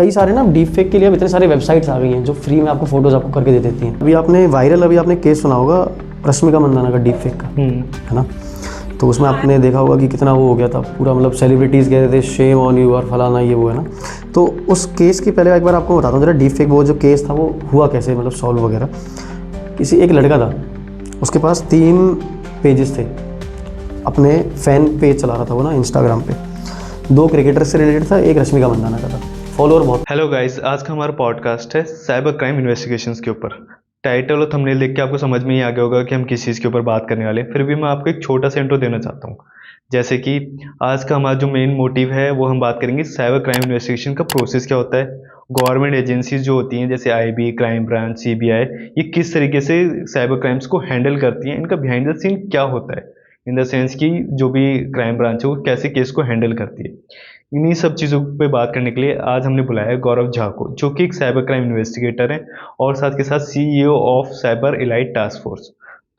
कई सारे ना डीप फेक के लिए अब इतने सारे वेबसाइट्स आ गई हैं जो फ्री में आपको फोटोज़ आपको करके दे देती हैं। अभी आपने केस सुना होगा रश्मिका मंदाना का डीप फेक का, है ना। तो उसमें आपने देखा होगा कि कितना वो हो गया था पूरा, मतलब सेलिब्रिटीज़ कह रहे थे शेम ऑन यू और फलाना ये वो, है ना। तो उस केस की पहले एक बार आपको बताता हूँ जरा डीप फेक वो जो केस था वो हुआ कैसे, मतलब सॉल्व वगैरह। एक लड़का था, उसके पास 3 पेजेस थे, अपने फ़ैन पेज चला रहा था वो ना इंस्टाग्राम पे। 2 क्रिकेटर से रिलेटेड था, एक रश्मिका मंदाना का था, फॉलोअर बहुत। हेलो गाइस, आज का हमारा पॉडकास्ट है साइबर क्राइम इन्वेस्टिगेशंस के ऊपर। टाइटल और थंबनेल देख के आपको समझ में ही आ गया होगा कि हम किस चीज़ के ऊपर बात करने वाले हैं। फिर भी मैं आपको एक छोटा सा इंट्रो देना चाहता हूँ। जैसे कि आज का हमारा जो मेन मोटिव है वो हम बात करेंगे साइबर क्राइम इन्वेस्टिगेशन का प्रोसेस क्या होता है, गवर्नमेंट एजेंसीज जो होती हैं जैसे आईबी, क्राइम ब्रांच, सीबीआई, ये किस तरीके से साइबर क्राइम्स को हैंडल करती हैं, इनका बिहाइंड द सीन क्या होता है, इन द सेंस कि जो भी क्राइम ब्रांच है वो कैसे केस को हैंडल करती है। इन्हीं सब चीज़ों पे बात करने के लिए आज हमने बुलाया है गौरव झा को, जो कि एक साइबर क्राइम इन्वेस्टिगेटर हैं और साथ के साथ CEO of cyber elite task force.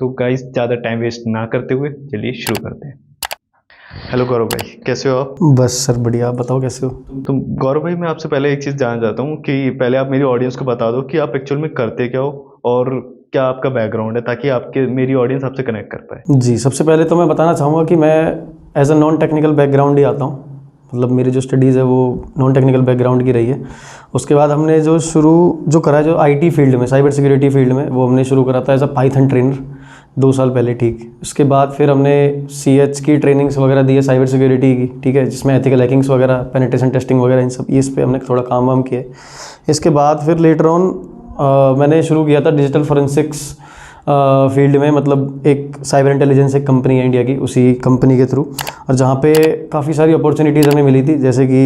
तो गाइस ज़्यादा टाइम वेस्ट ना करते हुए चलिए शुरू करते हैं। हेलो गौरव भाई, कैसे हो आप? बस सर बढ़िया, आप बताओ कैसे हो। तो गौरव भाई, मैं आपसे पहले एक चीज़ जानना चाहता हूँ कि पहले आप मेरी ऑडियंस को बता दो कि आप एक्चुअल में करते क्या हो और क्या आपका बैकग्राउंड है, ताकि आपके मेरी ऑडियंस आपसे कनेक्ट कर पाए। जी, सबसे पहले तो मैं बताना चाहूँगा कि मैं as a non technical background ही आता हूँ, मतलब मेरी जो स्टडीज़ है वो नॉन टेक्निकल बैकग्राउंड की रही है। उसके बाद हमने जो करा है जो आईटी फील्ड में, साइबर सिक्योरिटी फील्ड में, वो हमने शुरू करा था एज अ पाइथन ट्रेनर 2 साल पहले, ठीक। उसके बाद फिर हमने सीएच की ट्रेनिंग्स वगैरह दी है साइबर सिक्योरिटी की, ठीक है, जिसमें एथिकल हैकिंग्स वगैरह, पेनिट्रेशन टेस्टिंग वगैरह, इन सब इस पे हमने थोड़ा काम वाम किया। इसके बाद फिर लेटर ऑन मैंने शुरू किया था डिजिटल फॉरेंसिक्स फील्ड में, मतलब एक साइबर इंटेलिजेंस एक कंपनी है इंडिया की, उसी कंपनी के थ्रू, और जहाँ पे काफ़ी सारी अपॉर्चुनिटीज़ हमें मिली थी, जैसे कि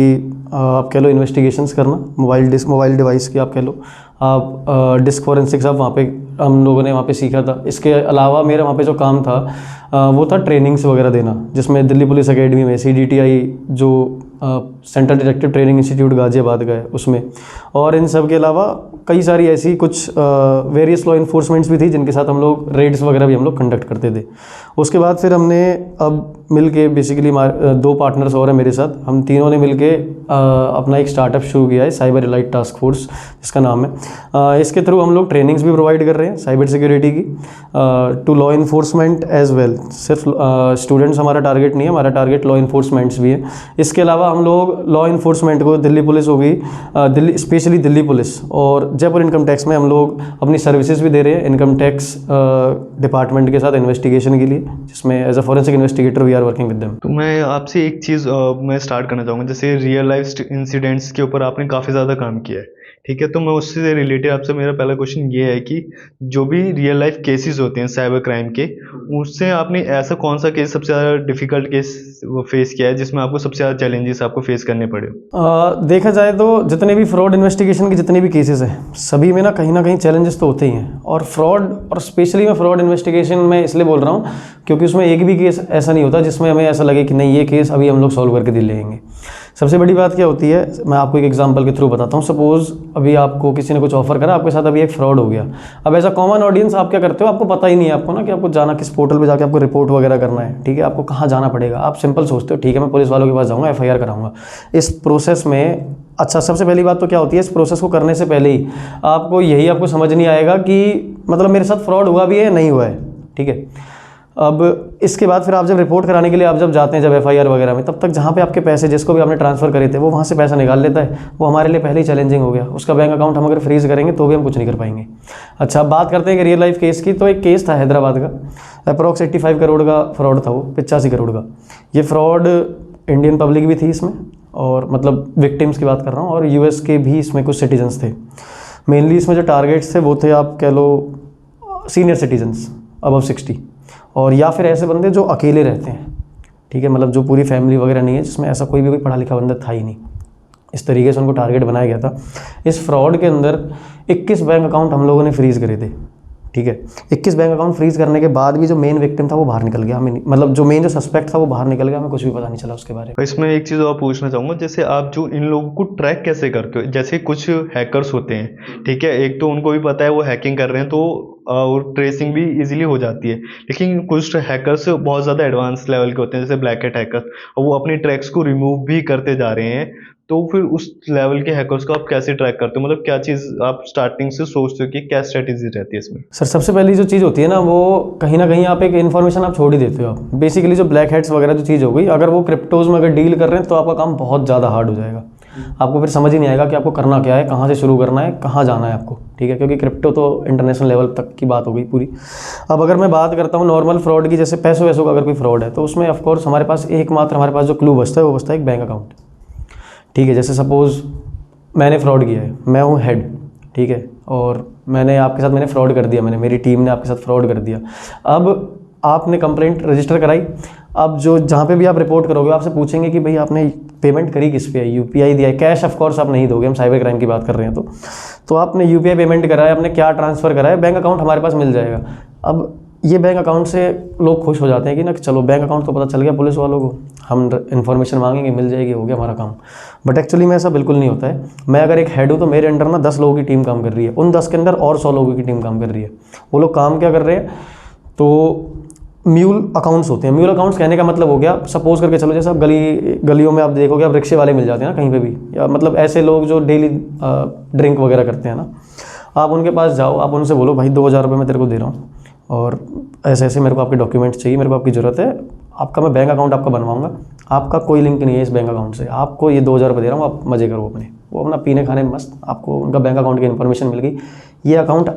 आप कह लो इन्वेस्टिगेशंस करना, मोबाइल डिवाइस की आप कह लो, आप डिस्क फॉरेंसिक्स, आप वहाँ पे हम लोगों ने वहाँ पे सीखा था। इसके अलावा मेरा वहाँ पे जो काम था वो था ट्रेनिंग्स वगैरह देना, जिसमें दिल्ली पुलिस एकेडमी में CDTI जो central detective training institute Ghaziabad का है उसमें, और इन सब के अलावा कई सारी ऐसी कुछ वेरियस लॉ इन्फोर्समेंट्स भी थी जिनके साथ हम लोग रेड्स वगैरह भी हम लोग कंडक्ट करते थे। उसके बाद फिर हमने अब मिल के बेसिकली 2 पार्टनर्स और हैं मेरे साथ, हम तीनों ने मिल के अपना एक स्टार्टअप शुरू किया है साइबर इलाइट टास्क फोर्स जिसका नाम है। इसके थ्रू हम लोग ट्रेनिंग्स भी प्रोवाइड कर रहे हैं साइबर सिक्योरिटी की to law enforcement as well. सिर्फ स्टूडेंट्स हमारा टारगेट नहीं है, हमारा टारगेट लॉ इन्फोर्समेंट्स भी है। इसके अलावा हम लोग लॉ इन्फोर्समेंट को, दिल्ली पुलिस हो गई, स्पेशली दिल्ली पुलिस और जयपुर इनकम टैक्स में हम लोग अपनी सर्विसेज भी दे रहे हैं इनकम टैक्स डिपार्टमेंट के साथ इन्वेस्टिगेशन के लिए, जिसमें as a forensic investigator we are working with them. तो मैं आपसे एक चीज़ मैं स्टार्ट करना चाहूँगा, जैसे रियल लाइफ इंसिडेंट्स के ऊपर आपने काफ़ी ज़्यादा काम किया है, ठीक है। तो मैं उससे रिलेटेड आपसे मेरा पहला क्वेश्चन ये है कि जो भी रियल लाइफ केसेस होते हैं साइबर क्राइम के, उससे आपने ऐसा कौन सा केस सबसे ज़्यादा डिफिकल्ट केस वो फेस किया है जिसमें आपको सबसे ज़्यादा चैलेंजेस आपको फेस करने पड़े? देखा जाए तो जितने भी फ्रॉड इन्वेस्टिगेशन के जितने भी केसेस हैं सभी में ना कहीं चैलेंजेस तो होते ही हैं, और फ्रॉड, और स्पेशली मैं फ्रॉड इन्वेस्टिगेशन में इसलिए बोल रहा हूँ क्योंकि उसमें एक भी केस ऐसा नहीं होता जिसमें हमें ऐसा लगे कि नहीं ये केस अभी हम लोग सॉल्व करके दिल लेंगे। सबसे बड़ी बात क्या होती है, मैं आपको एक एग्जांपल के थ्रू बताता हूँ। सपोज अभी आपको किसी ने कुछ ऑफर करा, आपके साथ अभी एक फ्रॉड हो गया। अब एज अ कॉमन ऑडियंस आप क्या करते हो, आपको पता ही नहीं है आपको ना कि आपको जाना किस पोर्टल पे जाके आपको रिपोर्ट वगैरह करना है, ठीक है, आपको कहाँ जाना पड़ेगा। आप सिंपल सोचते हो ठीक है मैं पुलिस वालों के पास जाऊँगा, FIR कराऊंगा। इस प्रोसेस में अच्छा, सबसे पहली बात तो क्या होती है, इस प्रोसेस को करने से पहले ही आपको समझ नहीं आएगा कि मतलब मेरे साथ फ्रॉड हुआ भी है या नहीं हुआ है, ठीक है। अब इसके बाद फिर आप जब रिपोर्ट कराने के लिए आप जब जाते हैं, जब FIR वगैरह में, तब तक जहाँ पे आपके पैसे जिसको भी आपने ट्रांसफ़र करे थे वो वहाँ से पैसा निकाल लेता है, वो हमारे लिए पहले ही चैलेंजिंग हो गया। उसका बैंक अकाउंट हम अगर फ्रीज़ करेंगे तो भी हम कुछ नहीं कर पाएंगे। अच्छा, अब बात करते हैं कि रियल लाइफ केस की, तो एक केस था हैदराबाद का, अप्रॉक्स 85 करोड़ का फ्रॉड था वो, 85 करोड़ का। ये फ्रॉड इंडियन पब्लिक भी थी इसमें, और मतलब विक्टिम्स की बात कर रहा हूँ, और US के भी इसमें कुछ सिटीजन्स थे। मेनली इसमें जो टारगेट्स थे वो थे, आप कह लो सीनियर सिटीजन्स अबव 60, और या फिर ऐसे बंदे जो अकेले रहते हैं, ठीक है, मतलब जो पूरी फैमिली वगैरह नहीं है, जिसमें ऐसा कोई पढ़ा लिखा बंदा था ही नहीं। इस तरीके से उनको टारगेट बनाया गया था। इस फ्रॉड के अंदर 21 बैंक अकाउंट हम लोगों ने फ्रीज़ करे थे, ठीक है। 21 बैंक अकाउंट फ्रीज़ करने के बाद भी जो मेन विक्टिम था वो बाहर निकल गया, हमें मतलब जो मेन जो सस्पेक्ट था वो बाहर निकल गया, हमें कुछ भी पता नहीं चला उसके बारे में। इसमें एक चीज़ और पूछना चाहूँगा, जैसे आप जो इन लोगों को ट्रैक कैसे करते हो? जैसे कुछ हैकर्स होते हैं, ठीक है, एक तो उनको भी पता है वो हैकिंग कर रहे हैं, तो ट्रेसिंग भी इजीली हो जाती है। लेकिन कुछ हैकर्स बहुत ज़्यादा एडवांस लेवल के होते हैं, जैसे ब्लैक हैट हैकर, और वो अपनी ट्रैक्स को रिमूव भी करते जा रहे हैं। तो फिर उस लेवल के हैकर्स को आप कैसे ट्रैक करते हो? मतलब क्या चीज़ आप स्टार्टिंग से सोचते हो कि क्या स्ट्रैटेजी रहती है इसमें? सर सबसे पहली जो चीज़ होती है ना, वो कहीं ना कहीं आप एक इन्फॉर्मेशन आप छोड़ ही देते हो। आप बेसिकली जो ब्लैक हेड्स वगैरह जो चीज़ हो गई, अगर वो क्रिप्टोज में अगर डील कर रहे हैं तो आपका काम बहुत ज़्यादा हार्ड हो जाएगा। आपको फिर समझ ही नहीं आएगा कि आपको करना क्या है, कहाँ से शुरू करना है, कहाँ जाना है आपको, ठीक है, क्योंकि क्रिप्टो तो इंटरनेशनल लेवल तक की बात हो गई पूरी। अब अगर मैं बात करता हूँ नॉर्मल फ्रॉड की, जैसे पैसों वैसों का अगर कोई फ्रॉड है तो उसमें ऑफकोर्स हमारे पास एकमात्र हमारे पास जो क्लू बचता है वो बचता है एक बैंक अकाउंट, ठीक है। जैसे सपोज़ मैंने फ्रॉड किया है, मैं हूँ हेड, ठीक है, और मैंने आपके साथ मैंने फ्रॉड कर दिया, मेरी टीम ने आपके साथ फ्रॉड कर दिया। अब आपने कंप्लेंट रजिस्टर कराई। अब जो जहाँ पे भी आप रिपोर्ट करोगे आपसे पूछेंगे कि भाई आपने पेमेंट करी किस पे है, यूपीआई दिया है, कैश ऑफ कोर्स आप नहीं दोगे, हम साइबर क्राइम की बात कर रहे हैं तो आपने यूपीआई पेमेंट करा है, आपने क्या ट्रांसफ़र करा है, बैंक अकाउंट हमारे पास मिल जाएगा। अब ये बैंक अकाउंट से लोग खुश हो जाते हैं कि ना चलो बैंक अकाउंट तो पता चल गया पुलिस वालों को, हम इन्फॉर्मेशन मांगेंगे मिल जाएगी, हो गया हमारा काम। बट एक्चुअली में ऐसा बिल्कुल नहीं होता है। मैं अगर एक हेड हूँ तो मेरे अंडर ना 10 लोगों की टीम काम कर रही है, उन 10 के अंदर और 100 लोगों की टीम काम कर रही है। वो लोग काम क्या कर रहे हैं, तो म्यूल अकाउंट्स होते हैं। म्यूल अकाउंट्स कहने का मतलब हो गया, सपोज करके चलो जैसे आप गलियों में आप देखोगे, आप रिक्शे वाले मिल जाते हैं ना कहीं पे भी, या मतलब ऐसे लोग जो डेली ड्रिंक वगैरह करते हैं ना, आप उनके पास जाओ, आप उनसे बोलो भाई 2000 रुपये मैं तेरे को दे रहा हूँ और ऐसे ऐसे मेरे को आपके डॉक्यूमेंट्स चाहिए, मेरे को आपकी ज़रूरत है, आपका मैं बैंक अकाउंट आपका बनवाऊंगा, आपका कोई लिंक नहीं है इस बैंक अकाउंट से, आपको ये 2000 रुपये दे रहा हूँ, आप मज़े करो अपने, वो अपना पीने खाने में मस्त, आपको उनका बैंक अकाउंट की इन्फॉर्मेशन मिल गई। ये अकाउंट,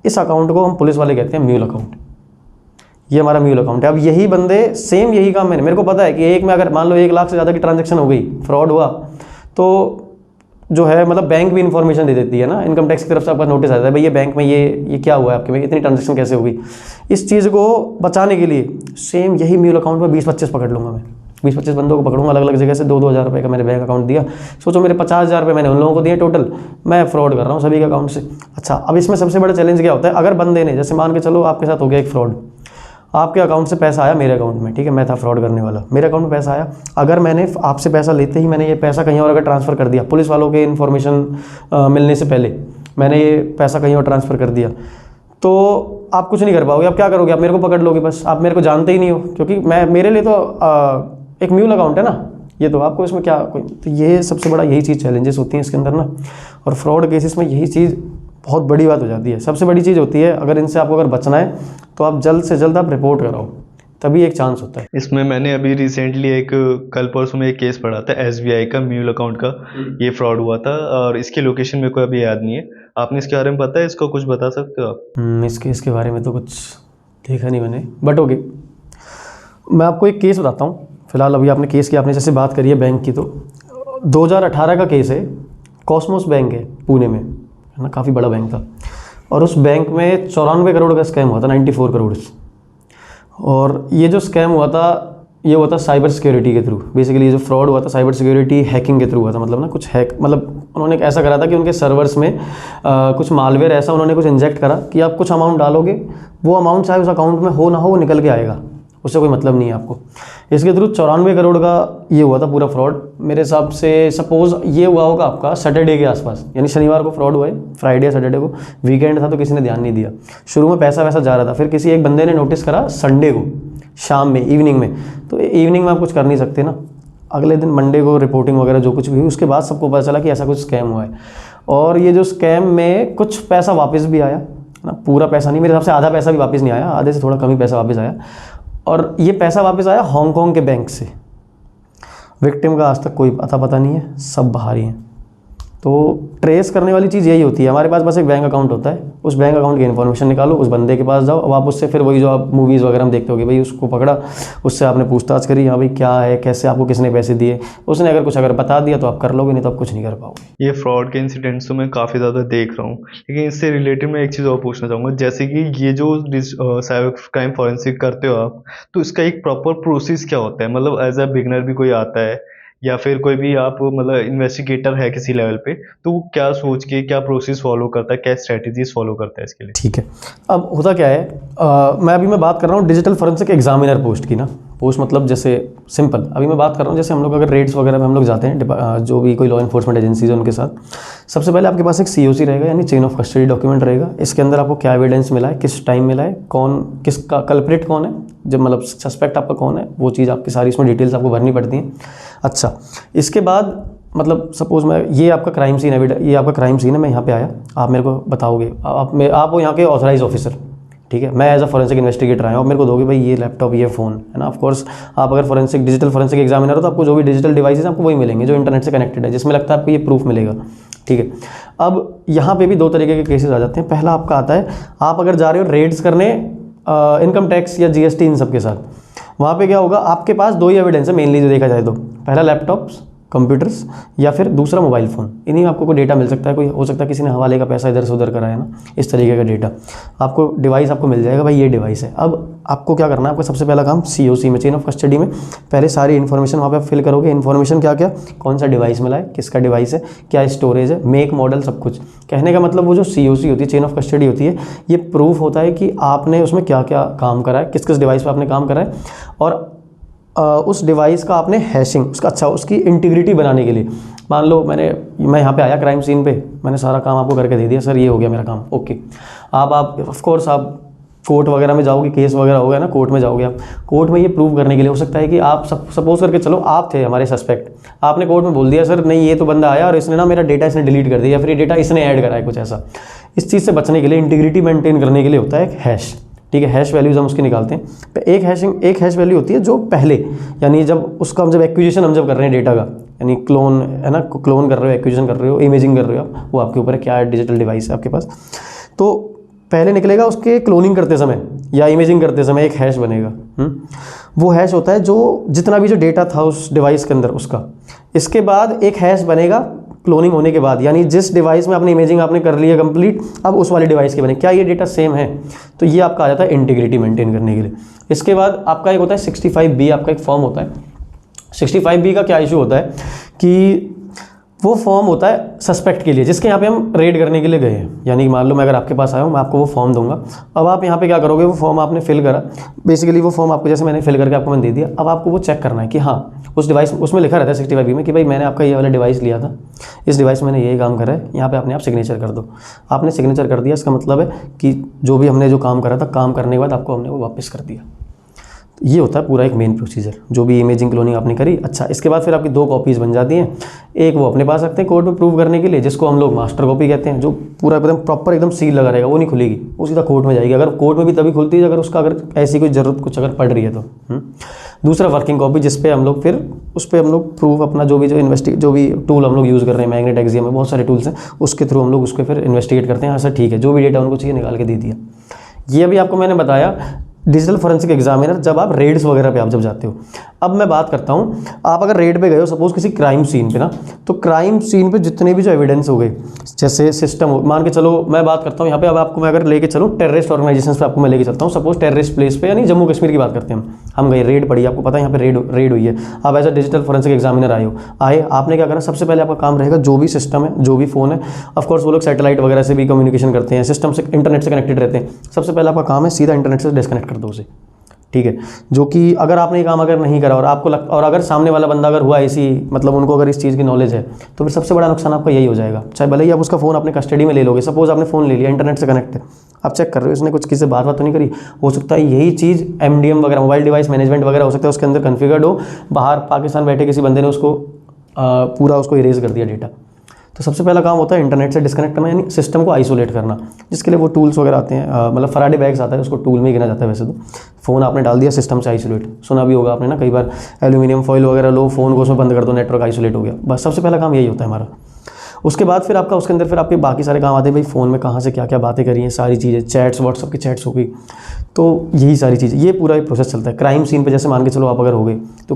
इस अकाउंट को हम पुलिस वाले कहते हैं म्यूल अकाउंट, ये हमारा म्यूल अकाउंट है। अब यही बंदे सेम यही काम मेरे को पता है कि एक में अगर मान लो 1 लाख से ज़्यादा की ट्रांजैक्शन हो गई, फ्रॉड हुआ, तो जो है मतलब बैंक भी इन्फॉर्मेशन दे देती है ना, इनकम टैक्स की तरफ से आपका नोटिस आता है भाई ये बैंक में ये क्या हुआ है आपके में, इतनी ट्रांजैक्शन कैसे हो गई। इस चीज़ को बचाने के लिए सेम यही म्यूल अकाउंट में 20-25 पकड़ लूँगा मैं, 20-25 बंदों को पकड़ूंगा अलग अलग जगह से, 2-2 हज़ार रुपये का मैंने बैंक अकाउंट दिया, सोचो मेरे 50,000 रुपये मैंने उन लोगों को दिए टोटल, मैं फ्रॉड कर रहा हूँ सभी के अकाउंट से। अच्छा, अब इसमें सबसे बड़ा चैलेंज क्या होता है, अगर बंदे ने, जैसे मान के चलो आपके साथ हो गया एक फ्रॉड, आपके अकाउंट से पैसा आया मेरे अकाउंट में, ठीक है, मैं था फ्रॉड करने वाला, मेरे अकाउंट में पैसा आया, अगर मैंने आपसे पैसा लेते ही मैंने ये पैसा कहीं और अगर ट्रांसफ़र कर दिया, पुलिस वालों के इन्फॉर्मेशन मिलने से पहले मैंने ये पैसा कहीं और ट्रांसफ़र कर दिया, तो आप कुछ नहीं कर पाओगे। आप क्या करोगे, आप मेरे को पकड़ लोगे, बस आप मेरे को जानते ही नहीं हो, क्योंकि मेरे लिए तो एक म्यूल अकाउंट है ना ये, तो आपको इसमें क्या कोई, तो ये सबसे बड़ा यही चीज़ चैलेंजेस होती हैं इसके अंदर ना, और फ्रॉड केसेस में यही चीज़ बहुत बड़ी बात हो जाती है। सबसे बड़ी चीज़ होती है, अगर इनसे आपको अगर बचना है तो आप जल्द से जल्द आप रिपोर्ट कराओ, तभी एक चांस होता है। इसमें मैंने अभी रिसेंटली एक कल परसों में एक केस पढ़ा था, एसबीआई का म्यूल अकाउंट का ये फ्रॉड हुआ था, और इसकी लोकेशन मेरे को अभी याद नहीं है। आपने इसके बारे में पता है, इसको कुछ बता सकते हो आप? इसके बारे में तो कुछ देखा नहीं मैंने, बट ओके, मैं आपको एक केस बताता हूँ। फिलहाल अभी आपने केस की, आपने जैसे बात करी है बैंक की, तो 2018 का केस है, कॉस्मोस बैंक है पुणे में, है ना, काफ़ी बड़ा बैंक था, और उस बैंक में 94 करोड़ का स्कैम हुआ था, 94 करोड़। और ये जो स्कैम हुआ था, ये हुआ था साइबर सिक्योरिटी के थ्रू। बेसिकली ये जो फ्रॉड हुआ था साइबर सिक्योरिटी हैकिंग के थ्रू हुआ था, मतलब ना कुछ हैक, मतलब उन्होंने ऐसा करा था कि उनके सर्वर्स में कुछ मालवेयर ऐसा उन्होंने कुछ इंजेक्ट करा कि आप कुछ अमाउंट डालोगे, वो अमाउंट चाहे उस अकाउंट में हो ना हो वो निकल के आएगा, उससे कोई मतलब नहीं है आपको। इसके थ्रू 94 करोड़ का ये हुआ था पूरा फ्रॉड। मेरे हिसाब से सपोज़ ये हुआ होगा आपका सैटरडे के आसपास, यानी शनिवार को फ्रॉड हुआ है, फ्राइडे या सैटरडे को, वीकेंड था तो किसी ने ध्यान नहीं दिया। शुरू में पैसा वैसा जा रहा था, फिर किसी एक बंदे ने नोटिस करा संडे को शाम में, इवनिंग में, तो इवनिंग में आप कुछ कर नहीं सकते ना, अगले दिन मंडे को रिपोर्टिंग वगैरह जो कुछ भी हुई, उसके बाद सबको पता चला कि ऐसा कुछ स्कैम हुआ है। और ये जो स्कैम में कुछ पैसा वापस भी आया ना, पूरा पैसा नहीं, मेरे हिसाब से आधा पैसा भी वापस नहीं आया, आधे से थोड़ा कम ही पैसा वापस आया, और ये पैसा वापस आया हांगकांग के बैंक से। विक्टिम का आज तक कोई पता नहीं है, सब बाहर ही हैं। तो ट्रेस करने वाली चीज़ यही होती है, हमारे पास बस एक बैंक अकाउंट होता है, उस बैंक अकाउंट की इन्फॉर्मेशन निकालो, उस बंदे के पास जाओ, अब आप उससे फिर वही जो आप मूवीज़ वगैरह में देखते होगे, भाई उसको पकड़ा, उससे आपने पूछताछ करी, हाँ भाई क्या है, कैसे, आपको किसने पैसे दिए, उसने अगर कुछ बता दिया तो आप कर लोगे, नहीं तो आप कुछ नहीं कर पाओगे। ये फ्रॉड के इंसिडेंट्स तो मैं काफ़ी ज़्यादा देख रहा हूँ, लेकिन इससे रिलेटेड मैं एक चीज़ और पूछना चाहूँगा, जैसे कि ये जो साइबर क्राइम फॉरेंसिक करते हो आप, तो इसका एक प्रॉपर प्रोसेस क्या होता है? मतलब एज अ बिगनर भी कोई आता है, या फिर कोई भी आप मतलब इन्वेस्टिगेटर है किसी लेवल पे, तो वो क्या सोच के क्या प्रोसेस फॉलो करता है, क्या स्ट्रेटजीज फॉलो करता है इसके लिए? ठीक है, अब होता क्या है, मैं बात कर रहा हूँ डिजिटल फॉरेंसिक एग्जामिनर पोस्ट की ना, पोस्ट मतलब जैसे सिंपल, अभी मैं बात कर रहा हूँ जैसे हम लोग अगर रेड्स वगैरह में हम लोग जाते हैं, जो भी कोई लॉ इन्फोर्समेंट एजेंसीज है उनके साथ, सबसे पहले आपके पास एक COC रहेगा, यानी चेन ऑफ कस्टडी डॉक्यूमेंट रहेगा। इसके अंदर आपको क्या एविडेंस मिला है, किस टाइम मिला है, कौन किसका कल्प्रिट कौन है, जब मतलब सस्पेक्ट आपका कौन है, वो चीज़ आपकी सारी इसमें डिटेल्स आपको भरनी पड़ती हैं। अच्छा, इसके बाद मतलब सपोज़ मैं, ये आपका क्राइम सीन है, ये आपका क्राइम सीन है, मैं यहाँ पे आया, आप मेरे को बताओगे, आप हो यहाँ के ऑथराइज ऑफिसर, ठीक है, मैं एज अ फॉरेंसिक इन्वेस्टिगेटर आया हूँ, मेरे को दोगे भाई ये लैपटॉप, ये फ़ोन है ना। ऑफकोर्स आप अगर डिजिटल फॉरेंसिक एग्जामिनर हो तो आपको जो भी डिजिटल डिवाइसेस आपको वही मिलेंगे जो इंटरनेट से कनेक्टेड है, जिसमें लगता है आपको ये प्रूफ मिलेगा, ठीक है। अब यहाँ पे भी दो तरीके के केसेस आ जाते हैं। पहला आपका आता है, आप अगर जा रहे हो रेड्स करने इनकम टैक्स या GST इन सब के साथ, वहाँ पे क्या होगा, आपके पास दो ही एविडेंस है मेनली जो देखा जाए तो, पहला लैपटॉप्स, कंप्यूटर्स, या फिर दूसरा मोबाइल फ़ोन। इन्हीं में आपको कोई डेटा मिल सकता है, कोई हो सकता है किसी ने हवाले का पैसा इधर से उधर करा है ना, इस तरीके का डेटा आपको, डिवाइस आपको मिल जाएगा, भाई ये डिवाइस है। अब आपको क्या करना है, आपका सबसे पहला काम COC में, चेन ऑफ कस्टडी में, पहले सारी इन्फॉर्मेशन वहाँ पे आप फिल करोगे। इन्फॉर्मेशन क्या क्या, कौन सा डिवाइस मिला है, किसका डिवाइस है, क्या स्टोरेज है, मेक मॉडल, सब कुछ। कहने का मतलब वो जो COC होती है, चेन ऑफ कस्टडी होती है, ये प्रूफ होता है कि आपने उसमें क्या क्या काम करा है, किस किस डिवाइस पर आपने काम करा है, और उस डिवाइस का आपने हैशिंग, उसका अच्छा, उसकी इंटीग्रिटी बनाने के लिए, मान लो मैं यहाँ पे आया क्राइम सीन पे, मैंने सारा काम आपको करके दे दिया, सर ये हो गया मेरा काम, ओके। आप ऑफ कोर्स आप कोर्ट वगैरह में जाओगे, केस वगैरह हो गया ना, कोर्ट में जाओगे आप, कोर्ट में ये प्रूव करने के लिए हो सकता है कि आप सपोज करके चलो आप थे हमारे सस्पेक्ट, आपने कोर्ट में बोल दिया सर नहीं ये तो बंदा आया और इसने ना मेरा डेटा इसने डिलीट कर दिया, या फिर ये डेटा इसने ऐड करा है, कुछ ऐसा। इस चीज़ से बचने के लिए, इंटीग्रिटी मेंटेन करने के लिए होता है एक हैश, ठीक है। हैश वैल्यूज हम उसकी निकालते हैं। तो एक हैश वैल्यू होती है जो पहले, यानी जब उसका हम जब एक्विजिशन हम जब कर रहे हैं डेटा का, यानी क्लोन है ना, क्लोन कर रहे हो, एक्विजिशन कर रहे हो, इमेजिंग कर रहे हो आप, वो आपके ऊपर है, क्या डिजिटल डिवाइस है आपके पास। तो पहले निकलेगा उसके क्लोनिंग करते समय या इमेजिंग करते समय एक हैश बनेगा। वो हैश होता है जो जितना भी जो डेटा था उस डिवाइस के अंदर उसका। इसके बाद एक हैश बनेगा क्लोनिंग होने के बाद, यानी जिस डिवाइस में आपने इमेजिंग आपने कर ली है कंप्लीट, अब उस वाले डिवाइस के बने, क्या ये डेटा सेम है, तो ये आपका आ जाता है इंटीग्रिटी मेंटेन करने के लिए। इसके बाद आपका एक होता है 65B, आपका एक फॉर्म होता है। 65B का क्या इशू होता है कि वो फॉर्म होता है सस्पेक्ट के लिए, जिसके यहाँ पे हम रेड करने के लिए गए हैं। यानी मान लो मैं अगर आपके पास आया हूँ, मैं आपको वो फॉर्म दूंगा, अब आप यहाँ पे क्या करोगे, वो फॉर्म आपने फिल करा, बेसिकली वो फॉर्म आपको जैसे मैंने फिल करके आपको मैंने दे दिया, अब आपको वो चेक करना है कि हाँ उस डिवाइस, उसमें लिखा रहता है 65B में कि भाई मैंने आपका ये वाला डिवाइस लिया था, इस डिवाइस में मैंने ये काम करा है, यहाँ पर अपने आप सिग्नेचर कर दो। आपने सिग्नेचर कर दिया, इसका मतलब है कि जो भी हमने जो काम करा था, काम करने के बाद आपको हमने वो वापस कर दिया। ये होता है पूरा एक मेन प्रोसीजर, जो भी इमेजिंग क्लोनिंग आपने करी। अच्छा, इसके बाद फिर आपकी दो कॉपीज़ बन जाती हैं। एक वो अपने पास रखते हैं कोर्ट में प्रूव करने के लिए, जिसको हम लोग मास्टर कॉपी कहते हैं, जो पूरा एकदम प्रॉपर एकदम सील लगा रहेगा, वो नहीं खुलेगी, वो सीधा कोर्ट में जाएगी। अगर कोर्ट में भी तभी खुलती है अगर उसका अगर ऐसी कोई ज़रूरत कुछ अगर पड़ रही है तो। दूसरा वर्किंग कॉपी, जिस पे हम लोग फिर उस पर हम लोग प्रूफ अपना जो भी टूल हम लोग यूज़ कर रहे हैं, मैग्नेट एक्सियम में बहुत सारे टूल्स हैं, उसके थ्रू हम लोग उसको फिर इन्वेस्टिगेट करते हैं। हाँ सर ठीक है, जो भी डेटा उनको चाहिए निकाल के दे दिया। ये अभी आपको मैंने बताया डिजिटल फॉरेंसिक एग्जामिनर, जब आप रेड्स वगैरह पे आप जब जाते हो। अब मैं बात करता हूँ, आप अगर रेड पे गए हो सपोज किसी क्राइम सीन पे ना, तो क्राइम सीन पे जितने भी जो एविडेंस हो गए, जैसे सिस्टम हो, मान के चलो मैं बात करता हूँ यहाँ पे, अब आपको मैं अगर लेके चलूँ टेररिस्ट ऑर्गेनाइजेशन पे आपको मैं लेके चलता हूँ, सपोज टेररिस्ट प्लेस पे, यानी जम्मू कश्मीर की बात करते हैं हम गए, रेड पड़ी, आपको पता है यहाँ पे रेड हुई है, आप as a digital forensic examiner आए, आपने क्या करना, सबसे पहले आपका काम रहेगा जो भी सिस्टम है, जो भी फ़ोन है, ऑफकोर्स वो लोग सैटेलाइट वगैरह से भी कम्युनिकेशन करते हैं, सिस्टम से इंटरनेट से कनेक्टेड रहते हैं। सबसे पहले आपका काम है सीधा इंटरनेट से डिस्कनेक्ट कर दो उसे, ठीक है। जो कि अगर आपने ये काम अगर नहीं करा और आपको और अगर सामने वाला बंदा अगर हुआ ऐसी, मतलब उनको अगर इस चीज़ की नॉलेज है, तो फिर सबसे बड़ा नुकसान आपका यही हो जाएगा। चाहे भले ही आप उसका फ़ोन अपने कस्टडी में ले लोगे, सपोज आपने फ़ोन ले लिया, इंटरनेट से कनेक्ट है, आप चेक कर रहे हो इसने कुछ किसी से बात तो नहीं करी, हो सकता है यही चीज़ MDM वगैरह, मोबाइल डिवाइस मैनेजमेंट वगैरह हो सकता है उसके अंदर कन्फिगर्ड हो, बाहर पाकिस्तान बैठे किसी बंदे ने उसको पूरा उसको इरेज कर दिया डेटा। तो सबसे पहला काम होता है इंटरनेट से डिस्कनेक्ट करना, यानी सिस्टम को आइसोलेट करना, जिसके लिए वो टूल्स वगैरह आते हैं, मतलब फराडे बैग्स आता है, उसको टूल में ही गिना जाता है। वैसे तो फ़ोन आपने डाल दिया सिस्टम से आइसोलेट, सुना भी होगा आपने ना कई बार, एल्यूमिनियम फॉइल वगैरह लो, फ़ोन को उसमें बंद कर दो, नेटवर्क आइसोलेट हो गया। बस सबसे पहला काम यही होता है हमारा। उसके बाद फिर आपका उसके अंदर फिर आपके बाकी सारे काम आते हैं, भाई फ़ोन में कहाँ से क्या क्या बातें करी हैं, सारी चीज़ें, चैट्स, व्हाट्सअप की चैट्स हो गई, तो यही सारी चीज़ें, ये पूरा एक प्रोसेस चलता है। क्राइम सीन पे जैसे मान के चलो आप अगर हो गए, तो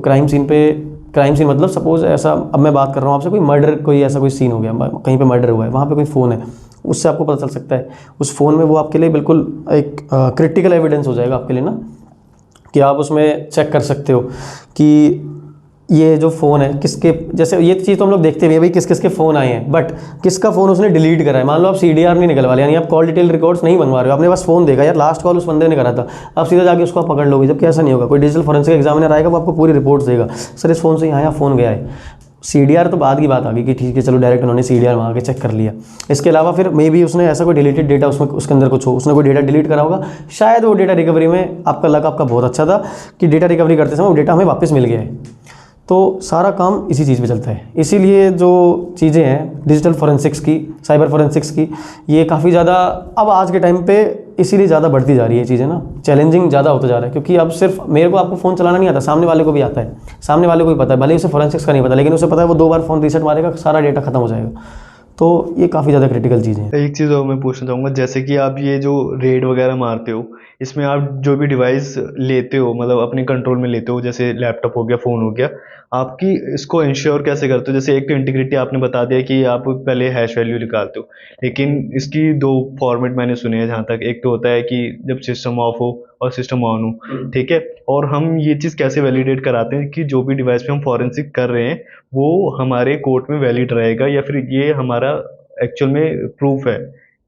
क्राइम सीन मतलब सपोज ऐसा, अब मैं बात कर रहा हूँ आपसे, कोई मर्डर, कोई ऐसा कोई सीन हो गया, कहीं पे मर्डर हुआ है, वहाँ पे कोई फ़ोन है, उससे आपको पता चल सकता है उस फ़ोन में, वो आपके लिए बिल्कुल एक क्रिटिकल एविडेंस हो जाएगा आपके लिए ना, कि आप उसमें चेक कर सकते हो कि ये जो फ़ोन है किसके, जैसे ये चीज़ तो हम लोग देखते हैं भाई किस किस के फ़ोन आए हैं, बट किसका फ़ोन उसने डिलीट करा है। मान लो आप CDR नहीं निकलवा रहे, यानी आप कॉल डिटेल रिकॉर्ड्स नहीं बनवा रहे हो, आपने बस फ़ोन देखा यार लास्ट कॉल उस बंदे ने करा था, आप सीधा जाके उसको पकड़ लोगे, जबकि ऐसा नहीं होगा। कोई डिजिटल फॉरेंसिक एग्जामिनर आएगा, वो आपको पूरी रिपोर्ट देगा, सर इस फ़ोन से यहाँ फ़ोन गया है। CDR तो बाद की बात आ गई कि ठीक है चलो डायरेक्ट उन्होंने CDR वहाँ के चेक कर लिया। इसके अलावा फिर मे बी उसने ऐसा कोई डिलीटेड डेटा उसमें उसके अंदर कुछ हो, उसने कोई डेटा डिलीट करा होगा, शायद वो डेटा रिकवरी में आपका लक आपका बहुत अच्छा था कि डेटा रिकवरी करते समय वो डेटा हमें वापस मिल गया है। तो सारा काम इसी चीज़ पे चलता है। इसीलिए जो चीज़ें हैं डिजिटल फॉरेंसिक्स की, साइबर फॉरेंसिक्स की, ये काफ़ी ज़्यादा अब आज के टाइम पे इसीलिए ज़्यादा बढ़ती जा रही है चीज़ें ना, चैलेंजिंग ज़्यादा होता जा रहा है। क्योंकि अब सिर्फ मेरे को आपको फ़ोन चलाना नहीं आता, सामने वाले को भी आता है, सामने वाले को भी पता है, भले उसे फॉरेंसिक्स का नहीं पता, लेकिन उसे पता है वो 2 बार फ़ोन रीसेट मारेगा, सारा डेटा खत्म हो जाएगा। तो ये काफ़ी ज़्यादा क्रिटिकल चीज़ें हैं। एक चीज़ और मैं पूछना चाहूँगा, जैसे कि आप ये जो रेड वगैरह मारते हो, इसमें आप जो भी डिवाइस लेते हो, मतलब अपने कंट्रोल में लेते हो, जैसे लैपटॉप हो गया, फ़ोन हो गया, आपकी इसको इंश्योर कैसे करते हो? जैसे एक तो इंटीग्रिटी आपने बता दिया कि आप पहले हैश वैल्यू निकालते हो, लेकिन इसकी 2 फॉर्मेट मैंने सुने हैं जहाँ तक। एक तो होता है कि जब सिस्टम ऑफ हो और सिस्टम ऑन हो, ठीक है? और हम ये चीज़ कैसे वैलिडेट कराते हैं कि जो भी डिवाइस पे हम फॉरेंसिक कर रहे हैं, वो हमारे कोर्ट में वैलिड रहेगा या फिर ये हमारा एक्चुअल में प्रूफ है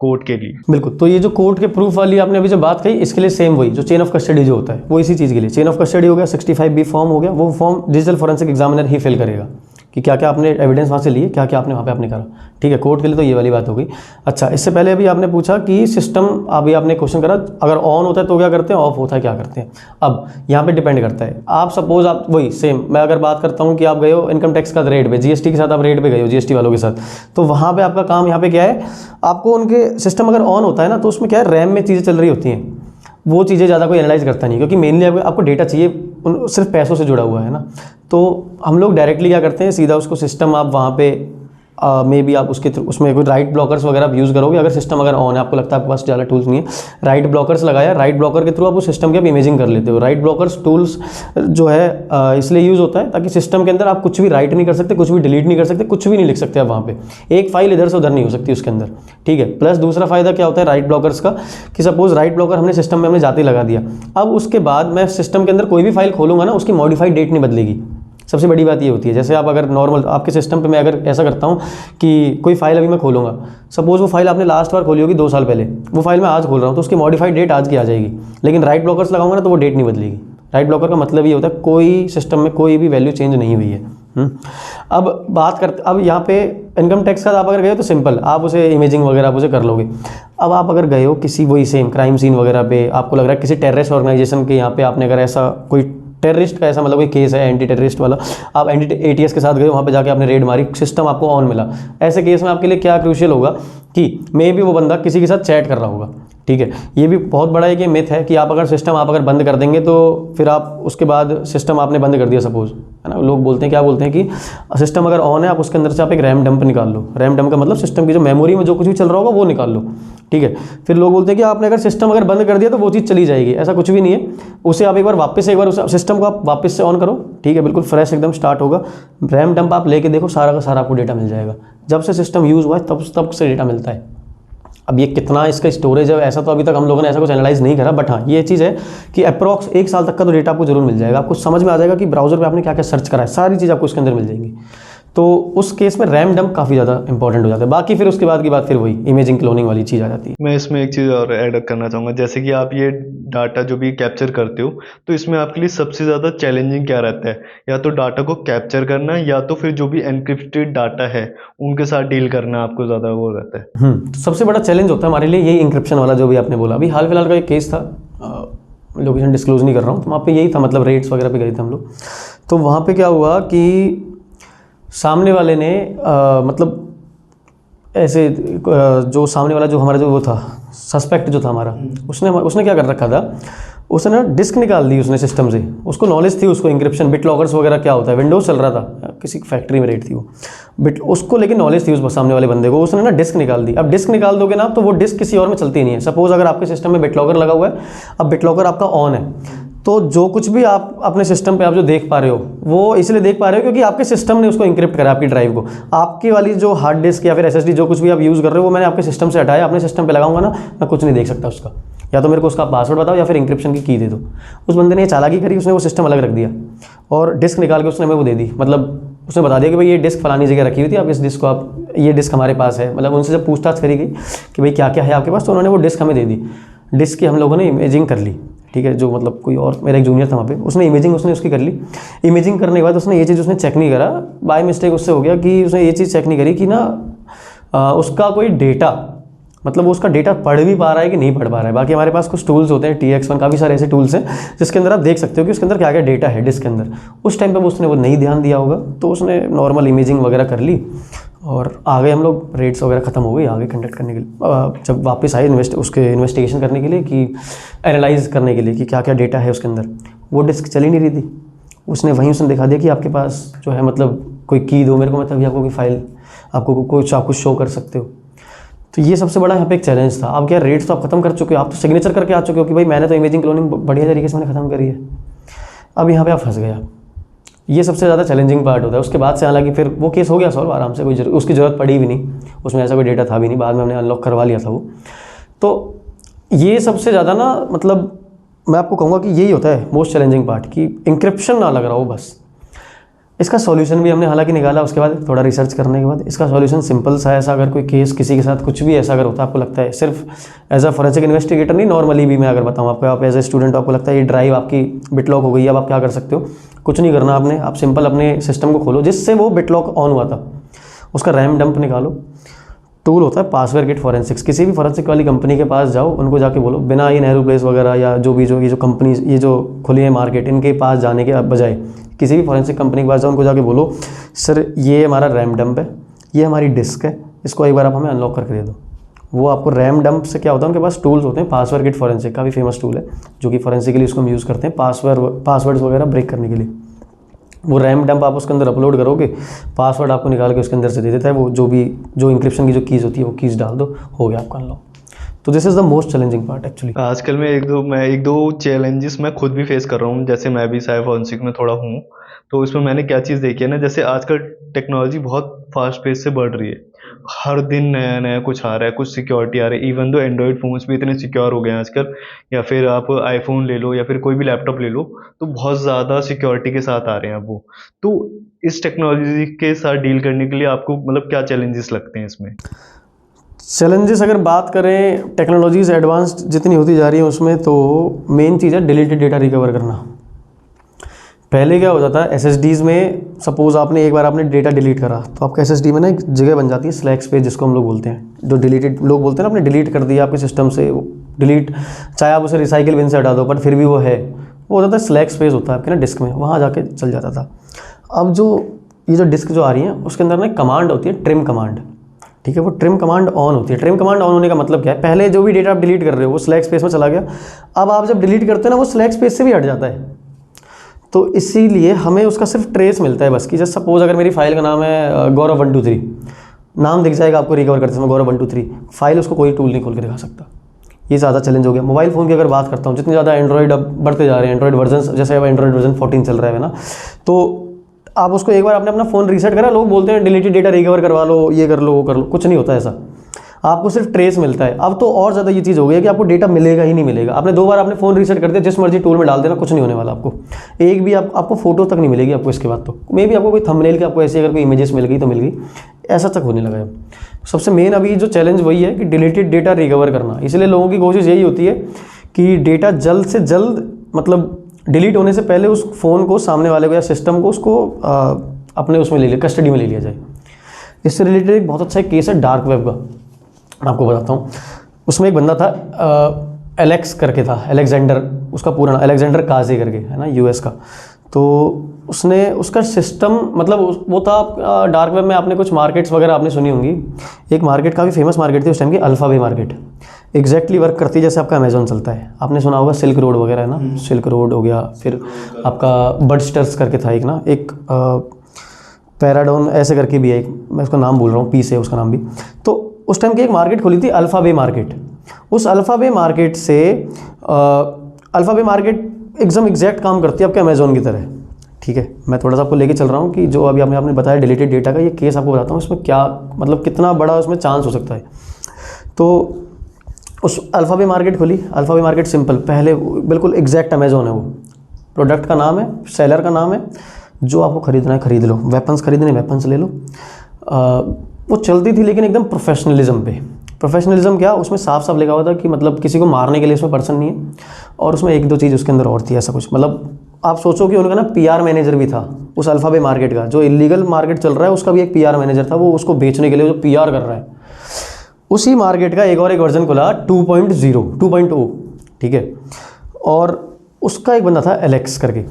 कोर्ट के लिए? बिल्कुल, तो ये जो कोर्ट के प्रूफ वाली आपने अभी जो बात कही, इसके लिए सेम वही जो चेन ऑफ कस्टडी जो होता है वो इसी चीज़ के लिए। चेन ऑफ कस्टडी हो गया, 65B फॉर्म हो गया, वो फॉर्म डिजिटल फॉरेंसिक एग्जामिनर ही फिल करेगा कि क्या क्या आपने एविडेंस वहाँ से लिए, क्या क्या आपने वहाँ पे आपने करा। ठीक है, कोर्ट के लिए तो ये वाली बात हो गई। अच्छा, इससे पहले अभी आपने पूछा कि सिस्टम, अभी आपने क्वेश्चन करा अगर ऑन होता है तो क्या करते हैं, ऑफ होता है क्या करते हैं। अब यहाँ पे डिपेंड करता है, आप सपोज आप वही सेम मैं अगर बात करता हूँ कि आप गए हो इनकम टैक्स का रेट पे, जीएसटी के साथ आप रेट पे गए हो, जीएसटी वालों के साथ, तो वहाँ पे आपका काम यहाँ पे क्या है, आपको उनके सिस्टम अगर ऑन होता है ना, तो उसमें क्या है, रैम में चीज़ें चल रही होती हैं, वो चीज़ें ज़्यादा कोई एनालाइज करता नहीं, क्योंकि मेनली आपको डेटा चाहिए, सिर्फ पैसों से जुड़ा हुआ है ना। तो हम लोग डायरेक्टली क्या करते हैं, सीधा उसको सिस्टम आप वहाँ पे मे बी आप उसके थ्रू उसमें कोई राइट ब्लॉकर्स वगैरह आप यूज़ करोगे। अगर सिस्टम अगर ऑन है, आपको लगता है आपके पास ज़्यादा टूल्स नहीं है, राइट ब्लॉकर्स लगाया, राइट ब्लॉकर के थ्रू आप उस सिस्टम की आप इमेजिंग कर लेते हो। राइट ब्लॉकर्स टूल्स जो है इसलिए यूज़ होता है ताकि सिस्टम के अंदर आप कुछ भी राइट नहीं कर सकते, कुछ भी डिलीट नहीं कर सकते, कुछ भी नहीं लिख सकते आप वहाँ पे, एक फाइल इधर से उधर नहीं हो सकती उसके अंदर। ठीक है, प्लस दूसरा फायदा क्या होता है राइट ब्लॉकर्स का, कि सपोज राइट ब्लॉकर हमने सिस्टम में हमने जाते ही लगा दिया, अब उसके बाद मैं सिस्टम के अंदर कोई भी फाइल खोलूंगा ना, उसकी मॉडिफाइड डेट नहीं बदलेगी। सबसे बड़ी बात ये होती है, जैसे आप अगर नॉर्मल आपके सिस्टम पे मैं अगर ऐसा करता हूँ कि कोई फाइल अभी मैं खोलूँगा, सपोज वो फाइल आपने लास्ट बार खोली होगी 2 साल पहले, वो फाइल मैं आज खोल रहा हूँ, तो उसकी मॉडिफाइड डेट आज की आ जाएगी, लेकिन राइट ब्लॉकर्स लगाऊंगा ना तो वो डेट नहीं बदलेगी। राइट ब्लॉकर का मतलब ये होता है कोई सिस्टम में कोई भी वैल्यू चेंज नहीं हुई है। अब बात करते, अब यहाँ पे इनकम टैक्स का आप अगर गए हो तो सिंपल, आप उसे इमेजिंग वगैरह आप उसे कर लोगे। अब आप अगर गए हो किसी वही सेम क्राइम सीन वगैरह पे, आपको लग रहा है किसी टेररिस्ट ऑर्गेनाइजेशन के यहाँ पे आपने अगर ऐसा कोई टेररिस्ट का ऐसा मतलब कोई केस है एंटी टेररिस्ट वाला, आप एंटी ATS के साथ गए, वहाँ पे जाके आपने रेड मारी, सिस्टम आपको ऑन मिला, ऐसे केस में आपके लिए क्या क्रूशियल होगा कि मे बी वो बंदा किसी के साथ चैट कर रहा होगा। ठीक है, ये भी बहुत बड़ा एक मिथ है कि आप अगर सिस्टम आप अगर बंद कर देंगे तो फिर आप उसके बाद सिस्टम आपने बंद कर दिया सपोज, है ना, लोग बोलते हैं क्या बोलते हैं कि सिस्टम अगर ऑन है आप उसके अंदर से आप एक रैम डंप निकाल लो। रैम डंप का मतलब सिस्टम की जो मेमोरी में जो कुछ भी चल रहा होगा वो निकाल लो। ठीक है, फिर लोग बोलते हैं कि आपने अगर सिस्टम अगर बंद कर दिया तो वो चीज़ चली जाएगी, ऐसा कुछ भी नहीं है। उसे आप एक बार वापस से, एक बार उस सिस्टम को आप वापस से ऑन करो, ठीक है, बिल्कुल फ्रेश एकदम स्टार्ट होगा, रैम डंप आप लेके देखो, सारा का सारा आपको डेटा मिल जाएगा। जब से सिस्टम यूज़ हुआ है तब से डेटा मिलता है। अब ये कितना इसका स्टोरेज है ऐसा तो अभी तक हम लोगों ने ऐसा कुछ एनालाइज नहीं करा, बट हाँ ये चीज़ है कि अप्रॉक्स 1 साल तक का तो डेटा आपको जरूर मिल जाएगा। आपको समझ में आ जाएगा कि ब्राउजर पे आपने क्या क्या सर्च करा है, सारी चीज़ आपको इसके अंदर मिल जाएंगी। तो उस केस में रैम डंप काफ़ी ज़्यादा इंपॉर्टेंट हो जाता है। बाकी फिर उसके बाद की बात फिर वही इमेजिंग क्लोनिंग वाली चीज़ आ जाती है। मैं इसमें एक चीज़ और ऐड करना चाहूँगा, जैसे कि आप ये डाटा जो भी कैप्चर करते हो, तो इसमें आपके लिए सबसे ज़्यादा चैलेंजिंग क्या रहता है? या तो डाटा को कैप्चर करना, या तो फिर जो भी एनक्रिप्टेड डाटा है उनके साथ डील करना आपको ज़्यादा वो रहता है? तो सबसे बड़ा चैलेंज होता है हमारे लिए यही इंक्रिप्शन वाला जो भी आपने बोला। अभी हाल फिलहाल का एक केस था, लोकेशन डिस्क्लोज नहीं कर रहा हूँ, तो वहाँ पे यही था, मतलब रेट्स वगैरह पे गए थे हम लोग। तो वहाँ पे क्या हुआ कि सामने वाले ने मतलब ऐसे जो सामने वाला जो हमारा जो वो था सस्पेक्ट जो था हमारा, उसने क्या कर रखा था, उसने ना डिस्क निकाल दी उसने सिस्टम से। उसको नॉलेज थी, उसको इंक्रिप्शन बिट लॉकर्स वगैरह क्या होता है, विंडोज़ चल रहा था, किसी फैक्ट्री में रेट थी वो बिट, उसको लेकिन नॉलेज थी उस सामने वाले बंदे को, उसने ना डिस्क निकाल दी। अब डिस्क निकाल दोगे ना तो वो डिस्क किसी और में चलती नहीं है। सपोज अगर आपके सिस्टम में बिट लॉकर लगा हुआ है, अब बिट लॉकर आपका ऑन है, तो जो कुछ भी आप अपने सिस्टम पे आप जो देख पा रहे हो वो इसलिए देख पा रहे हो क्योंकि आपके सिस्टम ने उसको इंक्रिप्ट करा, आपकी ड्राइव को। आपकी वाली जो हार्ड डिस्क या फिर SSD जो कुछ भी आप यूज़ कर रहे हो वो मैंने आपके सिस्टम से हटाया, अपने सिस्टम पे लगाऊंगा ना, मैं कुछ नहीं देख सकता उसका। या तो मेरे को उसका पासवर्ड बताओ या फिर इंक्रिप्शन की दे दो। उस बंदे ने ये चालाकी करी, उसने वो सिस्टम अलग रख दिया और डिस्क निकाल के उसने हमें वो दे दी। मतलब उसने बता दिया कि भाई ये डिस्क फलानी जगह रखी हुई थी, आप इस डिस्क को आप, ये डिस्क हमारे पास है। मतलब उनसे जब पूछताछ करी गई कि भाई क्या क्या है आपके पास, तो उन्होंने वो डिस्क हमें दे दी। डिस्क की हम लोगों ने इमेजिंग कर ली। ठीक है, जो मतलब कोई और मेरा एक जूनियर था वहाँ पे, उसने इमेजिंग उसने उसकी कर ली। इमेजिंग करने के बाद उसने ये चीज़ उसने चेक नहीं करा, बाय मिस्टेक उससे हो गया कि उसने ये चीज़ चेक नहीं करी कि ना उसका कोई डेटा मतलब वो उसका डेटा पढ़ भी पा रहा है कि नहीं पढ़ पा रहा है। बाकी हमारे पास कुछ टूल्स होते हैं, TX1 काफ़ी सारे ऐसे टूल्स हैं जिसके अंदर आप देख सकते हो कि उसके अंदर क्या क्या डेटा है डिस्क के अंदर। उस टाइम पे उसने वो नहीं ध्यान दिया होगा, तो उसने नॉर्मल इमेजिंग वगैरह कर ली और आगे हम लोग रेट्स वगैरह ख़त्म हो गई आगे कंडक्ट करने के लिए। जब वापस आए उसके इन्वेस्टिगेशन करने के लिए कि एनालाइज करने के लिए कि क्या क्या डेटा है उसके अंदर, वो डिस्क चल ही नहीं रही थी। उसने दिखा दिया कि आपके पास जो है मतलब कोई की दो मेरे को, मतलब आपको कोई फाइल आपको कुछ आप कुछ शो कर सकते हो। तो ये सबसे बड़ा यहाँ पे एक चैलेंज था। अब क्या रेट्स तो आप खत्म कर चुके हो, आप तो सिग्नेचर करके आ चुके हो कि भाई मैंने तो इमेजिंग क्लोनिंग बढ़िया तरीके से मैंने खत्म करी है, अब यहाँ पे आप फंस गए। ये सबसे ज़्यादा चैलेंजिंग पार्ट होता है। उसके बाद से हालांकि फिर वो केस हो गया सॉल्व आराम से, उसकी ज़रूरत पड़ी भी नहीं, उसमें ऐसा कोई डेटा था भी नहीं, बाद में हमने अनलॉक करवा लिया था वो। तो ये सबसे ज़्यादा ना मतलब मैं आपको कहूँगा कि यही होता है मोस्ट चैलेंजिंग पार्ट, कि इंक्रिप्शन ना लग रहा हो बस। इसका सॉल्यूशन भी हमने हालांकि निकाला उसके बाद थोड़ा रिसर्च करने के बाद। इसका सॉल्यूशन सिंपल सा है। ऐसा अगर कोई केस किसी के साथ कुछ भी ऐसा अगर होता है, आपको लगता है सिर्फ एज अ फॉरेंसिक इन्वेस्टिगेटर नहीं, नॉर्मली भी मैं अगर बताऊँ आपको, आप एज ए स्टूडेंट आपको लगता है ये ड्राइव आपकी बिटलॉक हो गई है, अब आप क्या कर सकते हो, कुछ नहीं करना आपने, आप सिंपल अपने सिस्टम को खोलो जिससे वो बिटलॉक ऑन हुआ था, उसका रैम डंप निकालो। टूल होता है पासवर्ड किट फॉरेंसिक्स, किसी भी फॉरेंसिक वाली कंपनी के पास जाओ, उनको जाके बोलो, बिना ये नेहरू प्लेस वगैरह या ये जो कंपनी ये जो खुली है मार्केट, इनके पास जाने के बजाय किसी भी फॉरेंसिक कंपनी के पास जाओ, उनको जाके बोलो सर ये हमारा रैम डंप है, ये हमारी डिस्क है, इसको एक बार आप हमें अनलॉक करके दे दो। वो आपको रैम डंप से क्या होता है, उनके पास टूल्स होते हैं, पासवर्ड किट फॉरेंसिक काफ़ी फेमस टूल है जो कि फॉरेंसिकली इसको हम यूज़ करते हैं पासवर्ड्स वगैरह ब्रेक करने के लिए। वो रैम डंप आप उसके अंदर अपलोड करोगे, पासवर्ड आपको निकाल के उसके अंदर से दे देता है, वो जो इंक्रिप्शन की जो कीज़ होती है वो कीज़ डाल दो, हो गया आपका अनलॉक। तो this is the most challenging part actually. आजकल मैं एक दो चैलेंजेस मैं खुद भी फेस कर रहा हूँ। जैसे मैं भी साइबर फॉरेंसिक में थोड़ा हूँ, तो इसमें मैंने क्या चीज़ देखी है ना, जैसे आजकल टेक्नोलॉजी बहुत फास्ट पेस से बढ़ रही है, हर दिन नया नया कुछ आ रहा है, कुछ सिक्योरिटी आ रही है। इवन दो एंड्रॉयड फ़ोन्स भी इतने सिक्योर हो गए हैं आजकल, या फिर आप आईफोन ले लो या फिर कोई भी लैपटॉप ले लो, तो बहुत ज़्यादा सिक्योरिटी के साथ आ रहे हैं अब वो। तो इस टेक्नोलॉजी के साथ डील करने के लिए आपको मतलब क्या चैलेंजेस लगते हैं इसमें? चैलेंजेस अगर बात करें, टेक्नोलॉजीज एडवांस्ड जितनी होती जा रही है उसमें, तो मेन चीज़ है डिलीटेड डेटा रिकवर करना। पहले क्या होता था SSDs में, सपोज आपने एक बार आपने डेटा डिलीट करा तो आपका SSD में ना एक जगह बन जाती है स्लैक स्पेस, जिसको हम लोग बोलते हैं, जो डिलीटेड लोग बोलते हैं ना, आपने डिलीट कर दिया आपके सिस्टम से, डिलीट चाहे आप उसे रिसाइकिल बिन से हटा दो, बट फिर भी वो है, वो होता था स्लैक स्पेस होता है आपके ना डिस्क में, वहाँ जाके चल जाता था। अब ये जो डिस्क जो आ रही है उसके अंदर ना एक कमांड होती है, ट्रिम कमांड, ठीक है, वो ट्रिम कमांड ऑन होती है। ट्रिम कमांड ऑन होने का मतलब क्या है, पहले जो भी डेटा आप डिलीट कर रहे हो वो स्लैक स्पेस में चला गया, अब आप जब डिलीट करते हो ना वो स्लैक स्पेस से भी हट जाता है। तो इसीलिए हमें उसका सिर्फ ट्रेस मिलता है बस, कि जैसे सपोज अगर मेरी फाइल का नाम है गौरव 123, नाम दिख जाएगा आपको रिकवर करते समय गौरव 123, फाइल उसको कोई टूल नहीं खोल के दिखा सकता। ये ज़्यादा चैलेंज हो गया। मोबाइल फ़ोन की अगर बात करता हूँ, जितने ज़्यादा एंड्रॉइड अब बढ़ते जा रहे हैं, एंड्रॉइड वर्जन, जैसे अब एंड्रॉइड वर्जन 14 चल रहा है ना, तो आप उसको एक बार आपने अपना फ़ोन रीसेट करा, लोग बोलते हैं डिलीटेड डेटा रिकवर करवा लो, ये कर लो वो कर लो, कुछ नहीं होता ऐसा, आपको सिर्फ ट्रेस मिलता है। अब तो और ज़्यादा ये चीज़ हो गई है कि आपको डेटा मिलेगा ही नहीं मिलेगा। आपने 2 बार आपने फ़ोन रीसेट कर दिया, जिस मर्जी टूल में डाल देना, कुछ नहीं होने वाला आपको, एक भी आपको फोटो तक नहीं मिलेगी आपको इसके बाद। तो मे भी आपको कोई थंबनेल की आपको ऐसी अगर कोई इमेजेस मिल गई तो मिल गई, ऐसा तक होने लगा है। सबसे मेन अभी जो चैलेंज वही है कि डिलीटेड डेटा रिकवर करना। इसलिए लोगों की कोशिश यही होती है कि डेटा जल्द से जल्द, मतलब डिलीट होने से पहले उस फ़ोन को, सामने वाले को या सिस्टम को, उसको अपने उसमें ले लिया, कस्टडी में ले लिया जाए। इससे रिलेटेड एक बहुत अच्छा केस है डार्क वेब का, मैं आपको बताता हूँ। उसमें एक बंदा था, एलेक्स करके था, अलेक्जेंडर, उसका पूरा नाम अलेक्जेंडर काजे करके है ना, US का। तो उसका सिस्टम, मतलब वो था डार्क वेब में, आपने कुछ मार्केट्स वगैरह आपने सुनी होंगी। एक मार्केट काफ़ी फेमस मार्केट थी उस टाइम की, अल्फ़ाबे मार्केट, एग्जैक्टली वर्क करती है जैसे आपका अमेजोन चलता है। आपने सुना होगा सिल्क रोड वगैरह है ना, सिल्क रोड हो गया, फिर आपका बडस्टर्स करके था एक ना, एक पैराडॉन ऐसे करके भी है एक, मैं उसका नाम भूल रहा हूँ, पीस है उसका नाम भी। तो उस टाइम की एक मार्केट खुली थी अल्फ़ाबे मार्केट। उस अल्फ़ाबे मार्केट से अल्फ़ाबे मार्केट एकदम एग्जैक्ट काम करती है आपके अमेजोन की तरह, ठीक है। मैं थोड़ा सा आपको लेके चल रहा हूँ कि जो अभी आपने बताया डिलीटेड डेटा का, ये केस आपको बताता हूँ, इसमें क्या मतलब कितना बड़ा उसमें चांस हो सकता है। तो उस अल्फ़ाबे मार्केट खुली, अल्फ़ाबे मार्केट सिंपल, पहले बिल्कुल एग्जैक्ट अमेजोन है, वो प्रोडक्ट का नाम है, सेलर का नाम है, जो आपको ख़रीदना है ख़रीद लो, वेपन्स ख़रीदने वेपन्स ले लो। वो चलती थी लेकिन एकदम प्रोफेशनलिज्म पे। प्रोफेशनलिज्म क्या, उसमें साफ साफ लिखा हुआ था कि मतलब किसी को मारने के लिए इसमें पर्सन नहीं है, और उसमें 1-2 चीज़ उसके अंदर और थी, ऐसा कुछ। मतलब आप सोचो कि उनका ना PR मैनेजर भी था उस अल्फ़ाबे मार्केट का, जो इलीगल मार्केट चल रहा है उसका भी एक PR मैनेजर था, वो उसको बेचने के लिए जो PR कर रहा है। उसी मार्केट का एक वर्जन खुला 2.0, ठीक है। और उसका एक बंदा था एलेक्स करके,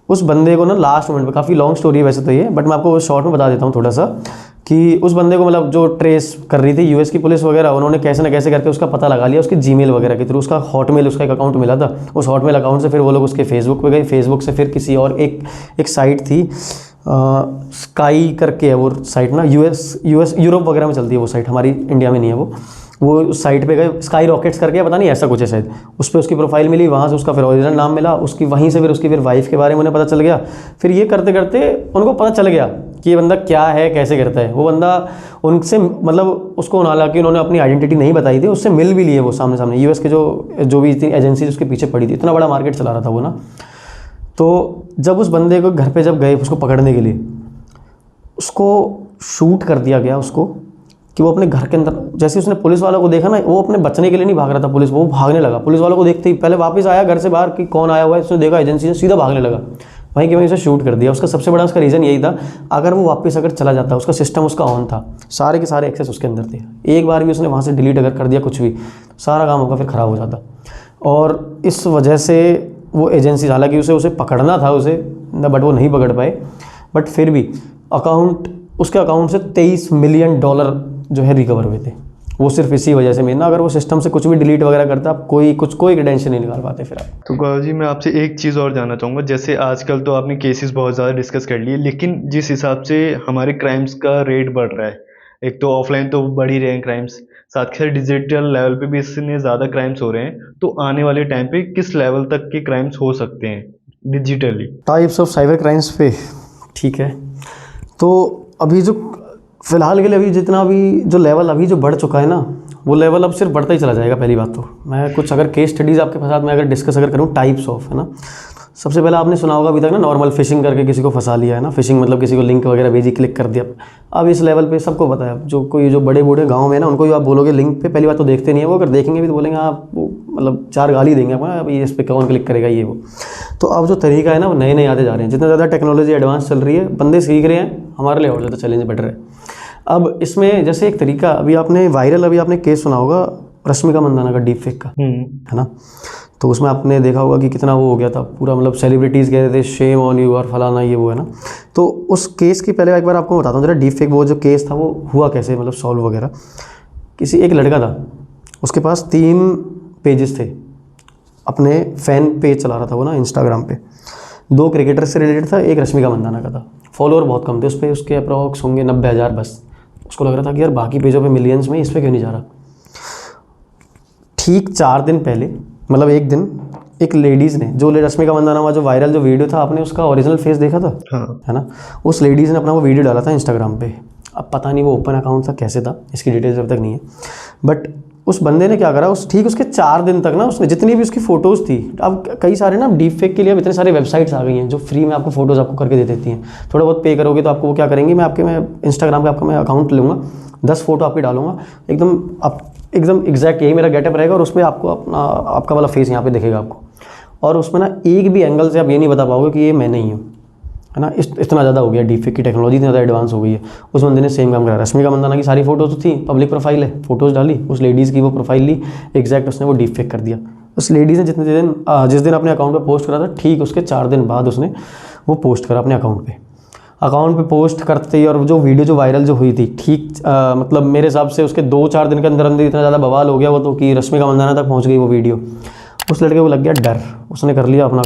उस बंदे को ना लास्ट मोमेंट पे, काफ़ी लॉन्ग स्टोरी है वैसे तो ये, बट मैं आपको शॉर्ट में बता देता हूँ थोड़ा सा, कि उस बंदे को मतलब जो ट्रेस कर रही थी यूएस की पुलिस वगैरह, उन्होंने कैसे ना कैसे करके उसका पता लगा लिया उसके जीमेल वगैरह के थ्रू। उसका हॉटमेल, उसका एक अकाउंट मिला था, उस हॉटमेल अकाउंट से फिर वो लोग उसके फेसबुक पे गए, फेसबुक से फिर किसी और एक साइट थी स्काई करके है वो साइट ना, यूरोप वगैरह में चलती है वो साइट, हमारी इंडिया में नहीं है वो उस साइट पे गए, स्काई रॉकेट्स करके पता नहीं ऐसा कुछ है शायद, उस पर उसकी प्रोफाइल मिली, वहाँ से उसका फिर ओरिजिनल नाम मिला उसकी, वहीं से फिर उसकी फिर वाइफ के बारे में उन्हें पता चल गया। फिर ये करते करते उनको पता चल गया कि ये बंदा क्या है, कैसे करता है वो बंदा। उनसे मतलब उसको, हालांकि उन्होंने अपनी आइडेंटिटी नहीं बताई थी, उससे मिल भी लिए वो सामने सामने, यूएस के जो भी इतनी एजेंसी उसके पीछे पड़ी थी, इतना बड़ा मार्केट चला रहा था वो ना। तो जब उस बंदे को घर पे जब गए उसको पकड़ने के लिए, उसको शूट कर दिया गया उसको, कि वो अपने घर के अंदर, जैसे उसने पुलिस वालों को देखा ना, वो अपने बचने के लिए नहीं भाग रहा था पुलिस, वो भागने लगा। पुलिस वालों को देखते ही पहले वापस आया घर से बाहर कि कौन आया हुआ है, उसने देखा एजेंसी से, सीधा भागने लगा, वहीं के वहीं उसे शूट कर दिया। उसका सबसे बड़ा उसका रीज़न यही था, अगर वो वापस अगर चला जाता, उसका सिस्टम उसका ऑन था, सारे के सारे एक्सेस उसके अंदर थे, एक बार भी उसने वहाँ से डिलीट अगर कर दिया कुछ भी, सारा काम होगा फिर ख़राब हो जाता। और इस वजह से वो एजेंसी, हालांकि उसे पकड़ना था उसे, बट वो नहीं पकड़ पाए, बट फिर भी उसके अकाउंट से $23 मिलियन जो है रिकवर हुए थे, वो सिर्फ इसी वजह से। मेरा अगर वो सिस्टम से कुछ भी डिलीट वगैरह करता, आप कोई क्रेडेंशियल नहीं निकाल पाते फिर आप। तो गौरव जी, मैं आपसे एक चीज़ और जानना चाहूँगा। जैसे आजकल तो आपने केसेस बहुत ज़्यादा डिस्कस कर लिए, लेकिन जिस हिसाब से हमारे क्राइम्स का रेट बढ़ रहा है, एक तो ऑफलाइन तो बढ़ ही रहे हैं क्राइम्स, साथ के साथ डिजिटल लेवल पे भी इसने ज़्यादा क्राइम्स हो रहे हैं, तो आने वाले टाइम पे किस लेवल तक के क्राइम्स हो सकते हैं digitally? Types of cyber crimes पे, ठीक है। तो अभी जो फ़िलहाल के लिए अभी जितना भी जो लेवल अभी जो बढ़ चुका है ना, वो लेवल अब सिर्फ बढ़ता ही चला जाएगा। पहली बात तो मैं कुछ अगर केस स्टडीज़ आपके साथ में अगर डिस्कस अगर करूँ टाइप्स ऑफ, है ना, सबसे पहले आपने सुना होगा अभी तक ना, नॉर्मल फिशिंग करके किसी को फंसा लिया है ना, फिशिंग मतलब किसी को लिंक वगैरह भेजी, क्लिक कर दिया। अब इस लेवल पे सबको पता है, जो बड़े बूढ़े गांव में ना, उनको भी आप बोलोगे लिंक पे, पहली बात तो देखते नहीं है वो, अगर देखेंगे भी तो बोलेंगे आप वो मतलब 4 गाली देंगे आपको, अभी इस पर कौन क्लिक करेगा ये वो। तो अब जो तरीका है ना, वो नए नए आते जा रहे हैं, जितना ज़्यादा टेक्नोलॉजी एडवांस चल रही है, बंदे सीख रहे हैं, हमारे लिए और ज़्यादा चैलेंज बढ़ रहा है। अब इसमें जैसे एक तरीका, अभी आपने केस सुना होगा रश्मिका मंदाना का डीप फेक का, है ना, तो उसमें आपने देखा होगा कि कितना वो हो गया था पूरा, मतलब सेलिब्रिटीज़ कह रहे थे शेम ऑन यू और फलाना ये वो, है ना। तो उस केस की पहले एक बार आपको बताता हूँ जरा, डीप फेक वो जो केस था वो हुआ कैसे, मतलब सॉल्व वगैरह। एक लड़का था, उसके पास 3 पेजेस थे, अपने फ़ैन पेज चला रहा था वो ना इंस्टाग्राम पे, 2 क्रिकेटर से रिलेटेड था, एक रश्मिका मंदाना का था। फॉलोअर बहुत कम थे उस पर, उसके अप्रॉक्स होंगे 90,000 बस। उसको लग रहा था कि यार बाकी पेजों पे मिलियंस में, इस पर क्यों नहीं जा रहा। ठीक 4 दिन पहले, मतलब एक दिन, एक लेडीज़ ने, जो रश्मिका मंदाना का जो वायरल जो वीडियो था, आपने उसका ओरिजिनल फेस देखा था, हाँ। है ना, उस लेडीज़ ने अपना वो वीडियो डाला था इंस्टाग्राम पे। अब पता नहीं वो ओपन अकाउंट था कैसे था, इसकी डिटेल्स अब तक नहीं है, बट उस बंदे ने क्या करा, उसके 4 दिन तक ना, उसने जितनी भी उसकी फ़ोटोज़ थी, अब कई सारे ना डीप फेक के लिए अब इतने सारे वेबसाइट्स आ गई हैं जो फ्री में आपको फ़ोटोज़ आपको करके दे देती हैं। थोड़ा बहुत पे करोगे तो आपको वो क्या करेंगे, मैं इंस्टाग्राम पे मैं अकाउंट लूँगा, 10 फ़ोटो आपकी डालूंगा, एकदम एग्जैक्ट यही मेरा गेटअप रहेगा, और उसमें आपको आपका वाला फेस यहाँ पे दिखेगा आपको, और उसमें ना एक भी एंगल से आप ये नहीं बता पाओगे कि ये मैं नहीं हूँ, है ना। इतना ज़्यादा हो गया डीप फेक की टेक्नोलॉजी, इतनी ज़्यादा एडवांस हो गई है। उस बंदे ने सेम काम करा, रश्मिका मंदाना की सारी फोटोज़ थी, पब्लिक प्रोफाइल है, फोटोज़ डाली, उस लेडीज़ की वो प्रोफाइल ली, एग्जैक्ट उसने वो डीप फेक कर दिया। उस लेडीज़ ने जिस दिन अपने अकाउंट पर पोस्ट करा था, ठीक उसके 4 दिन बाद उसने वो पोस्ट करा अपने अकाउंट पे पोस्ट करते ही, और जो वीडियो जो वायरल जो हुई थी, ठीक मतलब मेरे हिसाब से उसके 2-4 दिन के अंदर अंदर इतना ज़्यादा बवाल हो गया वो, तो कि रश्मिका मंदाना तक पहुंच गई वो वीडियो। उस लड़के को लग गया डर, उसने कर लिया अपना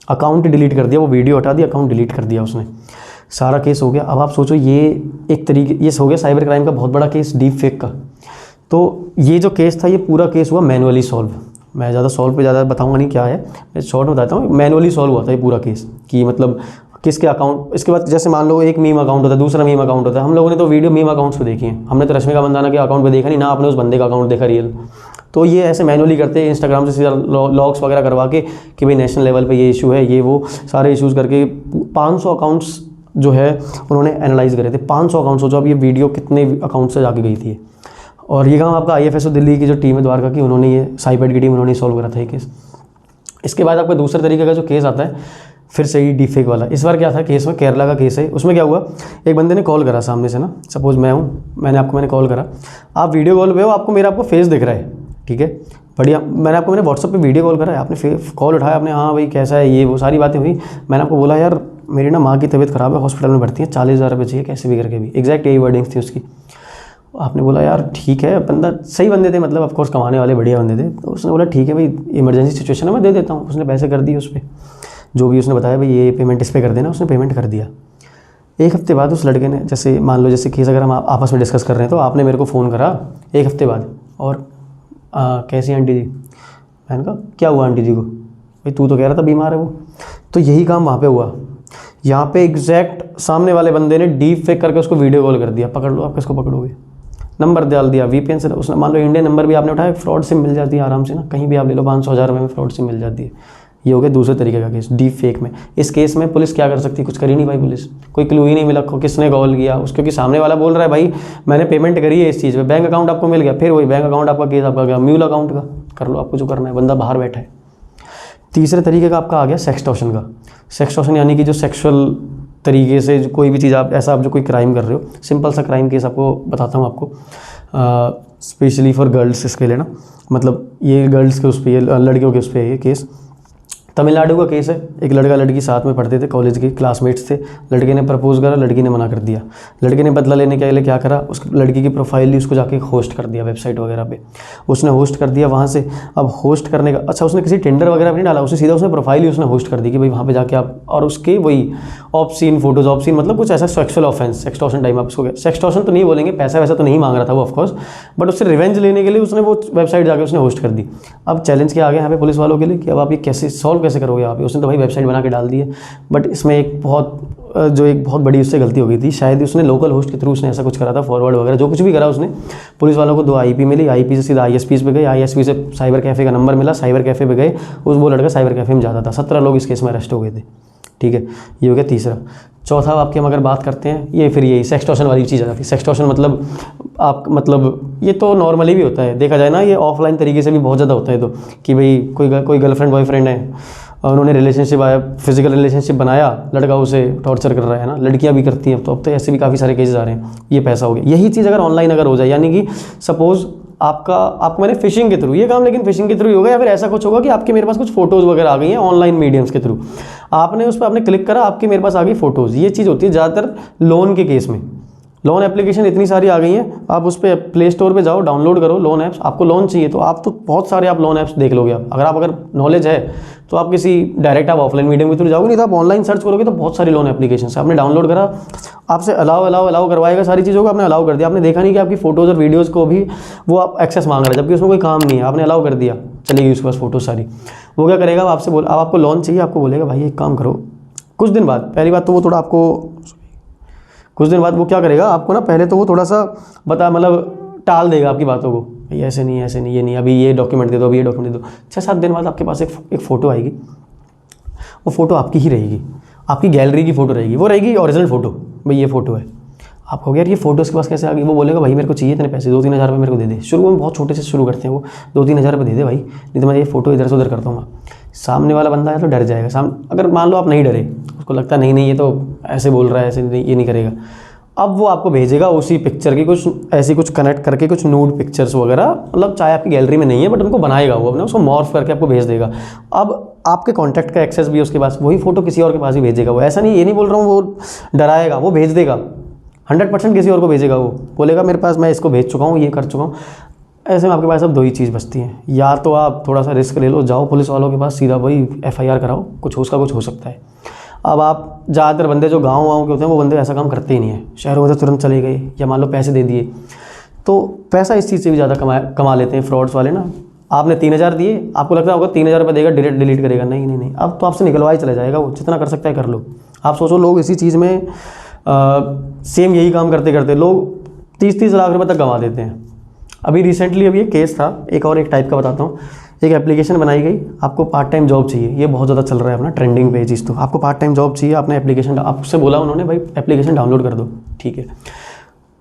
अकाउंट डिलीट कर दिया, वो वीडियो हटा दी, अकाउंट डिलीट कर दिया उसने, सारा केस हो गया। अब आप सोचो, ये हो गया साइबर क्राइम का बहुत बड़ा केस, डीप फेक का। तो ये जो केस था, ये पूरा केस हुआ मैनुअली सॉल्व। मैं ज़्यादा सॉल्व पे ज़्यादा बताऊँगा नहीं क्या है, मैं शॉर्ट में बताता हूँ। मैनुअली सॉल्व हुआ था ये पूरा केस, कि मतलब किसके अकाउंट, इसके बाद जैसे मान लो एक मीम अकाउंट होता है, दूसरा मीम अकाउंट होता है। हम लोगों ने तो वीडियो मीम अकाउंट्स पे देखी है, हमने तो रश्मिका मंदाना के अकाउंट पे देखा नहीं ना, आपने उस बंदे का अकाउंट देखा रियल। तो ये ऐसे मैनुअली करते हैं, इंस्टाग्राम से सीधा लॉग्स वगैरह करवा के कि भाई नेशनल लेवल पे ये इशू है, ये वो सारे इश्यूज़ करके 500 अकाउंट्स जो है उन्होंने एनालाइज़ करे थे। 500 अकाउंट्स, सोचो अब ये वीडियो कितने अकाउंट से जाके गई थी। और ये काम आपका IFSO दिल्ली की जो टीम है द्वारका की, उन्होंने ये साइबेट की टीम उन्होंने सॉल्व करा था ये केस। इसके बाद आपका दूसरे तरीके का जो केस आता है, फिर से ही डीप फेक वाला। इस बार क्या था केस में, केरला का केस है। उसमें क्या हुआ, एक बंदे ने कॉल करा सामने से ना, सपोज मैं हूँ, मैंने कॉल करा, आप वीडियो कॉल पे हो, आपको फेस दिख रहा है, ठीक है, बढ़िया। मैंने व्हाट्सअप पे वीडियो कॉल करा है, आपने कॉल उठाया, आपने हाँ भाई कैसा है, ये वो सारी बातें हुई। मैंने आपको बोला यार मेरी ना माँ की तबीयत ख़राब है, हॉस्पिटल में भर्ती है, 40,000 रुपये चाहिए कैसे भी करके भी, एग्जैक्ट यही वर्डिंग्स थी उसकी। आपने बोला यार ठीक है, बंदा सही बंदे थे, मतलब ऑफकोर्स कमाने वाले बढ़िया बंदे थे। तो उसने बोला ठीक है भाई, इमरजेंसी सिचुएशन है, मैं दे देता हूँ। उसने पैसे कर दिए उस पर, जो भी उसने बताया भाई ये पेमेंट इस पर कर देना, उसने पेमेंट कर दिया। एक हफ्ते बाद उस लड़के ने, जैसे मान लो जैसे केस अगर हम आपस में डिस्कस कर रहे हैं, तो आपने मेरे को फ़ोन करा एक हफ्ते बाद, और कैसी आंटी जी, मैंने कहा क्या हुआ आंटी जी को, भाई तू तो कह रहा था बीमार है वो। तो यही काम वहाँ पे हुआ। यहाँ पे एग्जैक्ट सामने वाले बंदे ने डीप फेक करके उसको वीडियो कॉल कर दिया, पकड़ लो, आप किसको पकड़ोगे, नंबर डाल दिया VPN से। उसने मान लो इंडियन नंबर भी आपने उठाया, फ्रॉड सिम मिल जाती है आराम से ना, कहीं भी आप ले लो, 500-1000 रुपये में फ्रॉड सिम मिल जाती है। ये हो गया दूसरे तरीके का केस, डीप फेक में। इस केस में पुलिस क्या कर सकती है, कुछ कर ही नहीं भाई, पुलिस कोई क्लू ही नहीं मिला किसने कॉल किया उस, क्योंकि सामने वाला बोल रहा है भाई मैंने पेमेंट करी है इस चीज़ पे, बैंक अकाउंट आपको मिल गया, फिर वही बैंक अकाउंट आपका केस आपका गया म्यूल अकाउंट का, कर लो आपको जो करना है, बंदा बाहर बैठा है। तीसरे तरीके का आपका आ गया सेक्सटॉर्शन का। सेक्सटॉर्शन यानी कि जो सेक्सुअल तरीके से कोई भी चीज़ आप जो कोई क्राइम कर रहे हो, सिंपल सा क्राइम केस आपको बताता हूँ आपको, स्पेशली फॉर गर्ल्स इसके लिए ना, मतलब ये गर्ल्स के उस पर, ये लड़कियों के उस पर ये केस। तमिलनाडु का केस है, एक लड़का लड़की साथ में पढ़ते थे, कॉलेज के क्लासमेट्स थे, लड़के ने प्रपोज करा, लड़की ने मना कर दिया। लड़के ने बदला लेने के लिए क्या करा, उस लड़की की प्रोफाइल ली, उसको जाके होस्ट कर दिया वेबसाइट वगैरह पे, उसने होस्ट कर दिया वहाँ से। अब होस्ट करने का अच्छा, उसने किसी टेंडर वगैरह भी नहीं डाला, उसने प्रोफाइल ही उसने होस्ट कर दी कि भाई वहाँ पे जाके आप, और उसके वही ऑब्सीन फोटोज, ऑब्सीन मतलब कुछ ऐसा सेक्सुअल ऑफेंस, सेक्सटॉर्शन टाइम आप उसको, सेक्सटॉर्शन तो नहीं बोलेंगे, पैसा वैसा तो नहीं मांग रहा था वो ऑफकोर्स, बट उससे रिवेंज लेने के लिए उसने वो वेबसाइट जाके उसने होस्ट कर दी। अब चैलेंज क्या आ गया यहाँ पे पुलिस वालों के लिए कि अब आप ये कैसे सॉल्व कैसे करोगे आप, उसने तो भाई वेबसाइट बना के डाल दी है, बट इसमें एक बहुत बड़ी उससे गलती हो गई थी, शायद उसने लोकल होस्ट के थ्रू उसने ऐसा कुछ करा था, फॉरवर्ड वगैरह जो कुछ भी करा उसने। पुलिस वालों को 2 IP मिली, IP से सीधा ISP पे गए, ISP से साइबर कैफ़े का नंबर मिला, साइबर कैफ़े पे गए, वो लड़का साइबर कैफ़े में जाता था। 17 लोग इस केस में अरेस्ट हो गए थे, ठीक है, ये हो गया तीसरा। चौथा आपकी हम अगर बात करते हैं, ये फिर यही सेक्सटॉर्शन वाली चीज़ आ जाती है। सेक्सटॉर्शन मतलब ये तो नॉर्मली भी होता है, देखा जाए ना, ये ऑफलाइन तरीके से भी बहुत ज़्यादा होता है, तो कि भाई कोई गर्लफ्रेंड बॉयफ्रेंड है, उन्होंने रिलेशनशिप आया, फिजिकल रिलेशनशिप बनाया, लड़का उसे टॉर्चर कर रहा है ना, लड़कियां भी करती हैं, तो अब तो ऐसे भी काफ़ी सारे केसेस आ रहे हैं, ये पैसा हो गया। यही चीज़ अगर ऑनलाइन अगर हो जाए, यानी कि सपोज आपको मैंने फिशिंग के थ्रू ये काम, लेकिन फिशिंग के थ्रू ही होगा, या फिर ऐसा कुछ होगा कि आपके मेरे पास कुछ फोटोज़ वगैरह आ गई हैं ऑनलाइन मीडियम्स के थ्रू, आपने उस पर आपने क्लिक करा, आपके मेरे पास आ गई फोटोज़। ये चीज़ होती है ज़्यादातर लोन के केस में, लोन एप्लीकेशन इतनी सारी आ गई हैं, आप उस पर प्ले स्टोर पे जाओ, डाउनलोड करो लोन ऐप्स, आपको लोन चाहिए तो आप तो बहुत सारे आप लोन ऐप्स देख लोगे। आप अगर नॉलेज है तो आप किसी डायरेक्ट आप ऑफलाइन मीडियम के थ्रू जाओगे, नहीं तो आप ऑनलाइन सर्च करोगे तो बहुत सारी लोन एप्लीकेशन आपने डाउनलोड करा, आपसे अलाउ करवाएगा, सारी चीज़ों को आपने अलाउ कर दिया, आपने देखा नहीं कि आपकी फोटोज़ और वीडियोज़ को भी वो आप एक्सेस मांग रहे हैं, जबकि उसमें कोई काम नहीं है, आपने अलाउ कर दिया, चलेगी उसके पास फोटोज़ सारी। वो क्या करेगा, आपको लोन चाहिए, आपको बोलेगा भाई एक काम करो, कुछ दिन बाद, पहली बात तो वो थोड़ा आपको, कुछ दिन बाद वो क्या करेगा आपको ना, पहले तो वो थोड़ा सा मतलब टाल देगा आपकी बातों को, भाई ऐसे नहीं ये नहीं, अभी ये डॉक्यूमेंट दे दो, अभी ये डॉक्यूमेंट दे दो। 6-7 दिन बाद आपके पास एक फ़ोटो आएगी, वो फ़ोटो आपकी ही रहेगी, आपकी गैलरी की फ़ोटो रहेगी, वो रहेगी ओरिजिनल फ़ोटो, भाई ये फ़ोटो है। आप हो गया यार ये फ़ोटो इसके पास कैसे आ गई, वो बोलेगा भाई मेरे को चाहिए इतने पैसे, 2-3 हज़ार रुपये मेरे को दे दे। शुरू में बहुत छोटे से शुरू करते हैं वो, 2-3 हज़ार रुपये दे दे भाई, नहीं तो मैं ये फ़ोटो इधर से उधर करता हूँ। सामने वाला बंदा है तो डर जाएगा, अगर मान लो आप नहीं डरे, उसको लगता नहीं ये तो ऐसे बोल रहा है, ऐसे ये नहीं करेगा, अब वो आपको भेजेगा उसी पिक्चर की कुछ कनेक्ट करके कुछ नूड पिक्चर्स वगैरह, मतलब चाहे आपकी गैलरी में नहीं है बट उनको बनाएगा वो, अपने उसको मॉर्फ करके आपको भेज देगा। अब आपके कॉन्टैक्ट का एक्सेस भी है उसके पास, वही फ़ोटो किसी और के पास भी भेजेगा वो, ऐसा नहीं, ये नहीं बोल रहा हूँ वो डराएगा, वो भेज देगा 100% किसी और को भेजेगा, वो बोलेगा मेरे पास मैं इसको भेज चुका हूँ, ये कर चुका हूँ। ऐसे में आपके पास अब 2 ही चीज़ बचती हैं, या तो आप थोड़ा सा रिस्क ले लो, जाओ पुलिस वालों के पास सीधा भाई FIR कराओ, कुछ हो सकता है। अब आप ज़्यादातर बंदे जो गाँव के होते हैं वो बंदे ऐसा काम करते ही नहीं है, शहरों में तो तुरंत चले गए, या मान लो पैसे दे दिए, तो पैसा इस चीज़ से भी ज़्यादा कमा लेते हैं फ्रॉड्स वाले ना। आपने 3,000 दिए, आपको लगता होगा 3,000 रुपये देगा, डिलीट करेगा, नहीं, अब तो आपसे निकलवा ही चला जाएगा वो, जितना कर सकता है कर लो। आप सोचो लोग इसी चीज़ में सेम यही काम करते करते लोग 30-30 लाख रुपये तक गंवा देते हैं। अभी रिसेंटली ये केस था, एक टाइप का बताता हूँ। एक एप्लीकेशन बनाई गई, आपको पार्ट टाइम जॉब चाहिए, ये बहुत ज़्यादा चल रहा है अपना ट्रेंडिंग पे चीज़, तो आपको पार्ट टाइम जॉब चाहिए, आपने एप्लीकेशन, आपसे बोला उन्होंने भाई एप्लीकेशन डाउनलोड कर दो, ठीक है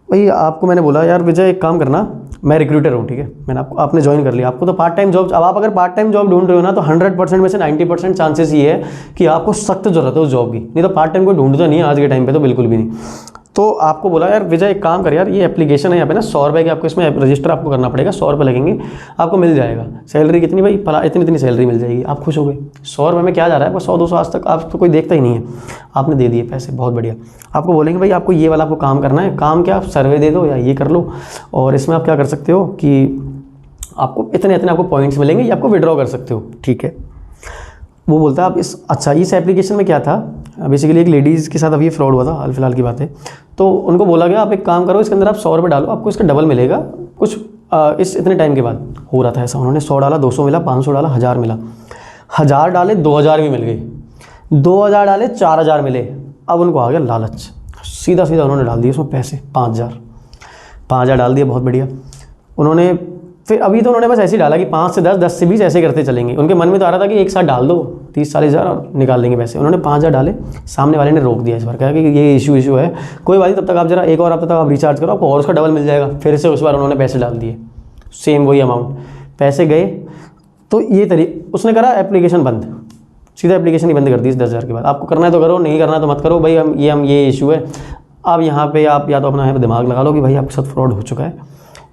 भाई। आपको मैंने बोला यार विजय एक काम करना, मैं रिक्रूटर हूँ, ठीक है, मैंने आपने ज्वाइन कर लिया, आपको तो पार्ट टाइम जॉब, अब आप अगर पार्ट टाइम जॉब ढूंढ रहे हो ना तो 100% में से 90% चांसेस ये है कि आपको सख्त जरूरत है उस जॉब की, नहीं तो पार्ट टाइम कोई ढूंढता नहीं है आज के टाइम पे, तो बिल्कुल भी नहीं। तो आपको बोला यार विजय एक काम कर यार, ये एप्लीकेशन है यहाँ पे ना 100 रुपये की, आपको इसमें रजिस्टर आपको करना पड़ेगा, 100 रुपये लगेंगे, आपको मिल जाएगा। सैलरी कितनी भाई, फला इतनी इतनी सैलरी मिल जाएगी। आप खुश हो गए, 100 रुपये में क्या जा रहा है आपको, 100-200 आज तक आप तो कोई देखता ही नहीं है, आपने दे दिए पैसे, बहुत बढ़िया। आपको बोलेंगे भाई आपको ये वाला आपको काम करना है, काम क्या, आप सर्वे दे दो या ये कर लो, और इसमें आप क्या कर सकते हो कि आपको इतने इतने आपको पॉइंट्स मिलेंगे, ये आपको विड्रॉ कर सकते हो, ठीक है। वो बोलता है आप इस एप्लीकेशन में क्या था, बेसिकली एक लेडीज़ के साथ अभी ये फ्रॉड हुआ था, हाल फिलहाल की बात है। तो उनको बोला गया आप एक काम करो, इसके अंदर आप 100 रुपये डालो, आपको इसका डबल मिलेगा कुछ इस इतने टाइम के बाद। हो रहा था ऐसा, उन्होंने 100 डाला 200 मिला, 500 डाला 1000 मिला, 1000 डाले 2000 भी मिल गए, 2000 डाले 4000 मिले। अब उनको आ गया लालच, सीधा सीधा उन्होंने डाल दिए उसमें पैसे 5000 डाल दिए, बहुत बढ़िया। उन्होंने फिर अभी तो उन्होंने बस ऐसे ही डाला कि 5 से 10, 10 से 20 ऐसे करते चलेंगे। उनके मन में तो आ रहा था कि एक साथ डाल दो 30-40 हज़ार और निकाल लेंगे पैसे। उन्होंने 5000 डाले, सामने वाले ने रोक दिया इस बार, कहा कि ये इशू है, कोई बात नहीं, तब तक आप जरा एक और हफ्ते तक आप रिचार्ज करो, आपको और उसका डबल मिल जाएगा। फिर से उस बार उन्होंने पैसे डाल दिए, सेम वही अमाउंट, पैसे गए। तो ये उसने करा एप्लीकेशन बंद, सीधा एप्लीकेशन ही बंद कर दी इस 10,000 के बाद। आपको करना है तो करो, नहीं करना तो मत करो भाई, हम ये इशू है। अब यहाँ पे आप या तो अपना दिमाग लगा लो कि भाई आपके साथ फ्रॉड हो चुका है,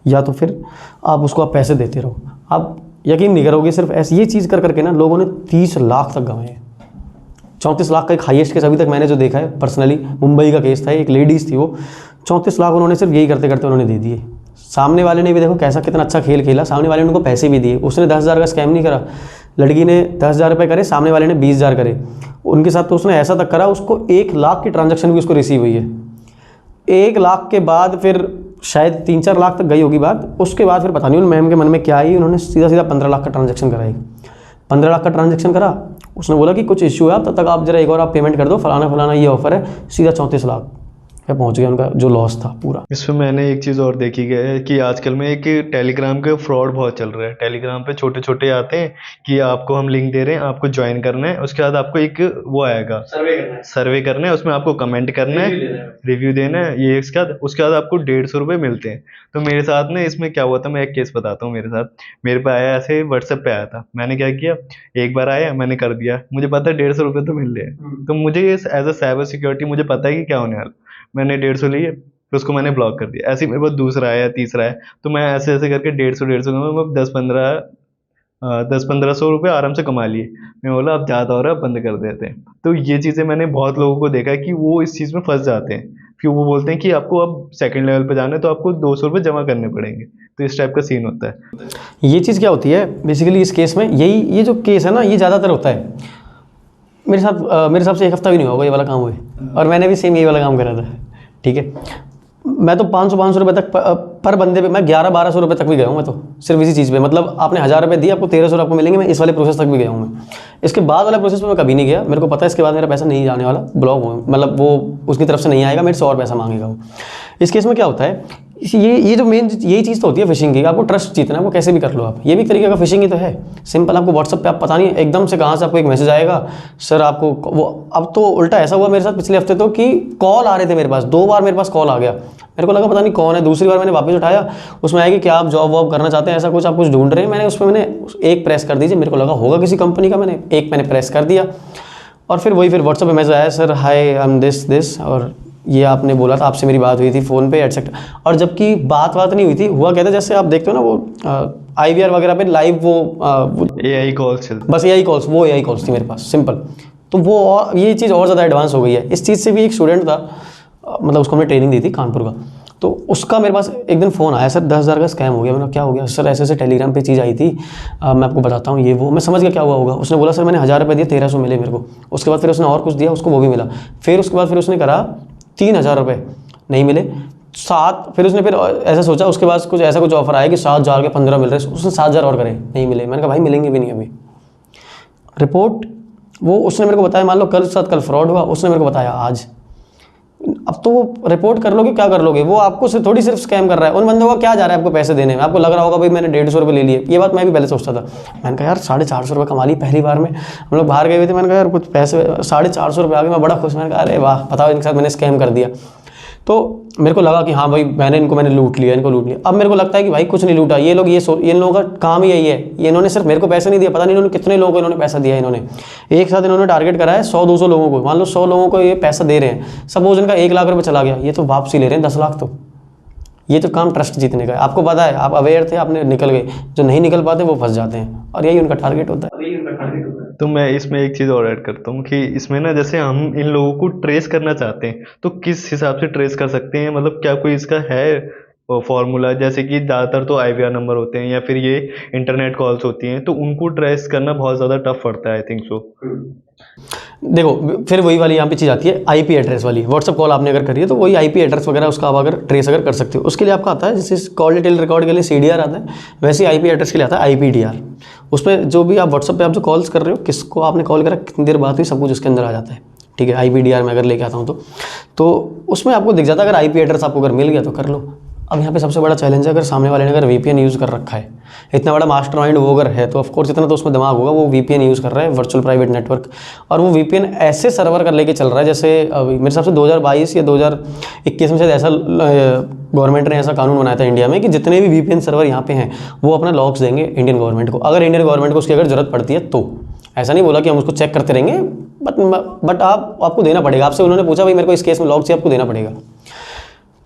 या तो फिर आप पैसे देते रहो। आप यकीन नहीं करोगे, सिर्फ ऐसी ये चीज़ कर करके ना लोगों ने 30 लाख तक गंवाए। 34 लाख का एक हाईएस्ट केस अभी तक मैंने जो देखा है पर्सनली, मुंबई का केस था, एक लेडीज़ थी वो, 34 लाख उन्होंने सिर्फ यही करते करते उन्होंने दे दिए। सामने वाले ने भी देखो कैसा कितना अच्छा खेल खेला, सामने वाले ने उनको पैसे भी दिए। उसने 10,000 का स्कैम नहीं करा, लड़की ने 10,000 रुपये करे, सामने वाले ने 20,000 करे। उनके साथ तो उसने ऐसा तक करा, उसको 1 लाख की ट्रांजैक्शन भी उसको रिसीव हुई है। 1 लाख के बाद फिर शायद 3-4 लाख तक गई होगी बात। उसके बाद फिर पता नहीं उन मैम के मन में क्या आई, उन्होंने सीधा 15 लाख का ट्रांजैक्शन कराई। 15 लाख का ट्रांजैक्शन करा, उसने बोला कि कुछ इशू है, तब तक आप जरा एक और आप पेमेंट कर दो, फलाना ये ऑफर है, सीधा 34 लाख पे पहुंच गया उनका जो लॉस था पूरा। इसमें मैंने एक चीज़ और देखी है कि आजकल में एक टेलीग्राम के फ्रॉड बहुत चल रहा है। टेलीग्राम पे छोटे छोटे आते हैं कि आपको हम लिंक दे रहे हैं, आपको ज्वाइन करना है, उसके बाद आपको एक वो आएगा सर्वे करना है, उसमें आपको कमेंट करना है, रिव्यू देना है, ये उसके बाद आपको 150 रुपये मिलते हैं। तो मेरे साथ ना इसमें क्या हुआ था, मैं एक केस बताता हूँ। मेरे पे आया, ऐसे व्हाट्सएप पे आया था, मैंने क्या किया, एक बार आया मैंने कर दिया, मुझे पता है 150 रुपये तो मिल रहे हैं, तो मुझे एज अ साइबर सिक्योरिटी मुझे पता है कि क्या होने वाला, मैंने 150 लिए, फिर उसको मैंने ब्लॉक कर दिया। ऐसे ही मेरे पास दूसरा आया, तीसरा है, तो मैं ऐसे ऐसे करके 150 में 10-1500 रुपये आराम से कमा लिए। मैं बोला अब ज़्यादा हो रहा है, बंद कर देते हैं। तो ये चीज़ें मैंने बहुत लोगों को देखा है कि वो इस चीज़ में फंस जाते हैं, फिर वो बोलते हैं कि आपको अब सेकंड लेवल पे जाना है तो आपको 200 रुपये जमा करने पड़ेंगे। तो इस टाइप का सीन होता है। ये चीज़ क्या होती है बेसिकली इस केस में, ये जो केस है ना, ये ज़्यादातर होता है मेरे साथ। मेरे हिसाब से 1 हफ्ता भी नहीं होगा ये वाला काम हुए, और मैंने भी सेम यही वाला काम करा था, ठीक है। मैं तो 500 रुपये तक पर बंदे पे मैं 1100-1200 रुपये तक भी गया हूँ मैं तो, सिर्फ इसी चीज़ पे। मतलब आपने 1000 रुपये दिए, आपको 1300 आपको मिलेंगे, मैं इस वाले प्रोसेस तक भी गया हूँ मैं। इसके बाद वाला प्रोसेस पे मैं कभी नहीं गया, मेरे को पता है इसके बाद मेरा पैसा नहीं जाने वाला, ब्लॉक हो, मतलब वो उसकी तरफ से नहीं आएगा, मेरे से और पैसा मांगेगा वो। इस केस में क्या होता है, ये जो मेन यही चीज़ तो होती है फिशिंग की, आपको ट्रस्ट जीतना है, वो कैसे भी कर लो आप। ये भी एक तरीके का फिशिंग ही तो है, सिंपल। आपको व्हाट्सअप पे आप पता नहीं एकदम से कहाँ से आपको एक मैसेज आएगा, सर आपको वो। अब तो उल्टा ऐसा हुआ मेरे साथ पिछले हफ्ते तो कि कॉल आ रहे थे मेरे पास, 2 बार मेरे पास कॉल आ गया, मेरे को लगा पता नहीं कौन है। दूसरी बार मैंने वापस उठाया, उसमें आया कि क्या आप जॉब वॉब करना चाहते हैं, ऐसा कुछ आप कुछ ढूंढ रहे हैं। मैंने उसमें एक प्रेस कर दीजिए, मेरे को लगा होगा किसी कंपनी का, मैंने प्रेस कर दिया, और फिर व्हाट्सअप पे मैसेज आया, sir hi I am this, और ये आपने बोला था, आपसे मेरी बात हुई थी फ़ोन पे एटसेट्रा। और जबकि बात नहीं हुई थी, हुआ कहते जैसे आप देखते हो ना वो IVR वगैरह पे लाइव वो AI कॉल्स चलते, बस AI कॉल्स थी मेरे पास, सिंपल। तो वो और ये चीज़ और ज़्यादा एडवांस हो गई है। इस चीज़ से भी एक स्टूडेंट था, मतलब उसको हमने ट्रेनिंग दी थी कानपुर का, तो उसका मेरे पास एक दिन फ़ोन आया, सर 10,000 का स्कैम हो गया। मैंने क्या हो गया सर, ऐसे टेलीग्राम पे चीज़ आई थी, मैं आपको बताता हूँ ये वो। मैं समझ गया क्या हुआ होगा। उसने बोला सर मैंने 1000 रुपये दिए, 1300 मिले मेरे को। उसके बाद फिर उसने और कुछ दिया, उसको वो भी मिला। फिर उसके बाद फिर उसने करा 3000 रुपये, नहीं मिले। 7, फिर उसने ऐसा सोचा, उसके बाद कुछ ऑफर आया कि 7,000 के 15 मिल रहे, उसने 7,000 और करे, नहीं मिले। मैंने कहा भाई मिलेंगे भी नहीं अभी। रिपोर्ट वो उसने मेरे को बताया, मान लो कल फ्रॉड हुआ, उसने मेरे को बताया आज। अब तो वो रिपोर्ट कर लोगे, क्या कर लोगे, वो आपको थोड़ी सिर्फ स्कैम कर रहा है। उन बंदों का क्या जा रहा है आपको पैसे देने में, आपको लग रहा होगा भाई मैंने 150 रुपये ले लिए। ये बात मैं भी पहले सोचता था, मैंने कहा यार 450 रुपये कमा ली पहली बार में। हम लोग बाहर गए हुए थे, मैंने कहा यार कुछ पैसे 450 रुपये आ गए, मैं बड़ा खुश। मैंने कहा अरे वाह, बताओ इनके साथ मैंने स्कैम कर दिया। तो मेरे को लगा कि हाँ भाई मैंने लूट लिया, इनको लूट लिया। अब मेरे को लगता है कि भाई कुछ नहीं लूटा, ये लोग इन लोगों का काम ही यही है, ये इन्होंने सिर्फ मेरे को पैसे नहीं दिया, पता नहीं इन्होंने कितने लोगों को इन्होंने पैसा दिया। इन्होंने एक साथ इन्होंने टारगेट करा है 100-200 लोगों को, मान लो 100 लोगों को ये पैसा दे रहे हैं, सपोज इनका 1 लाख रुपये चला गया, ये तो वापसी ले रहे हैं 10 लाख। तो ये तो काम ट्रस्ट जीतने का है। आपको पता है, आप अवेयर थे, आपने निकल गए, जो नहीं निकल पाते वो फंस जाते हैं, और यही उनका टारगेट होता है। तो मैं इसमें एक चीज़ और ऐड करता हूँ कि इसमें ना जैसे हम इन लोगों को ट्रेस करना चाहते हैं तो किस हिसाब से ट्रेस कर सकते हैं, मतलब क्या कोई इसका है फॉर्मूला? जैसे कि ज़्यादातर तो IVR नंबर होते हैं या फिर ये इंटरनेट कॉल्स होती हैं, तो उनको ट्रेस करना बहुत ज़्यादा टफ पड़ता है, आई थिंक सो। देखो फिर वही वाली यहाँ पे चीज़ आती है, IP एड्रेस वाली। व्हाट्सअप कॉल आपने अगर करी है तो वही IP एड्रेस वगैरह उसका आप अगर ट्रेस अगर कर सकते हो, उसके लिए आपका आता है, जैसे कॉल डिटेल रिकॉर्ड के लिए CDR आता है, वैसे ही IP एड्रेस के लिए आता है IPDR। उसमें जो भी आप व्हाट्सअप पे आप जो कॉल्स कर रहे हो, किसको आपने कॉल करा, कितनी देर बात हुई, सब कुछ उसके अंदर आ जाता है, ठीक है। IPDR में अगर लेके आता हूँ तो उसमें आपको दिख जाता है। अगर IP एड्रेस आपको अगर मिल गया तो कर लो। अब यहाँ पे सबसे बड़ा चैलेंज है, अगर सामने वाले ने अगर VPN यूज़ कर रखा है, इतना बड़ा मास्टरमाइंड वो अगर है, तो ऑफकोर्स इतना तो उसमें दिमाग होगा, वो VPN यूज़ कर रहा है, वर्चुअल प्राइवेट नेटवर्क, और वो VPN ऐसे सर्वर कर लेके चल रहा है जैसे मेरे हिसाब से 2022 या 2021 में शायद ऐसा गवर्नमेंट ने ऐसा कानून बनाया था इंडिया में कि जितने भी VPN सर्वर यहाँ पे हैं वो अपना लॉग्स देंगे इंडियन गवर्नमेंट को, अगर इंडियन गवर्नमेंट को उसकी अगर जरूरत पड़ती है तो। ऐसा नहीं बोला कि हम उसको चेक करते रहेंगे, बट आपको देना पड़ेगा। आपसे उन्होंने पूछा भाई मेरे को इस केस में लॉग चाहिए, आपको देना पड़ेगा।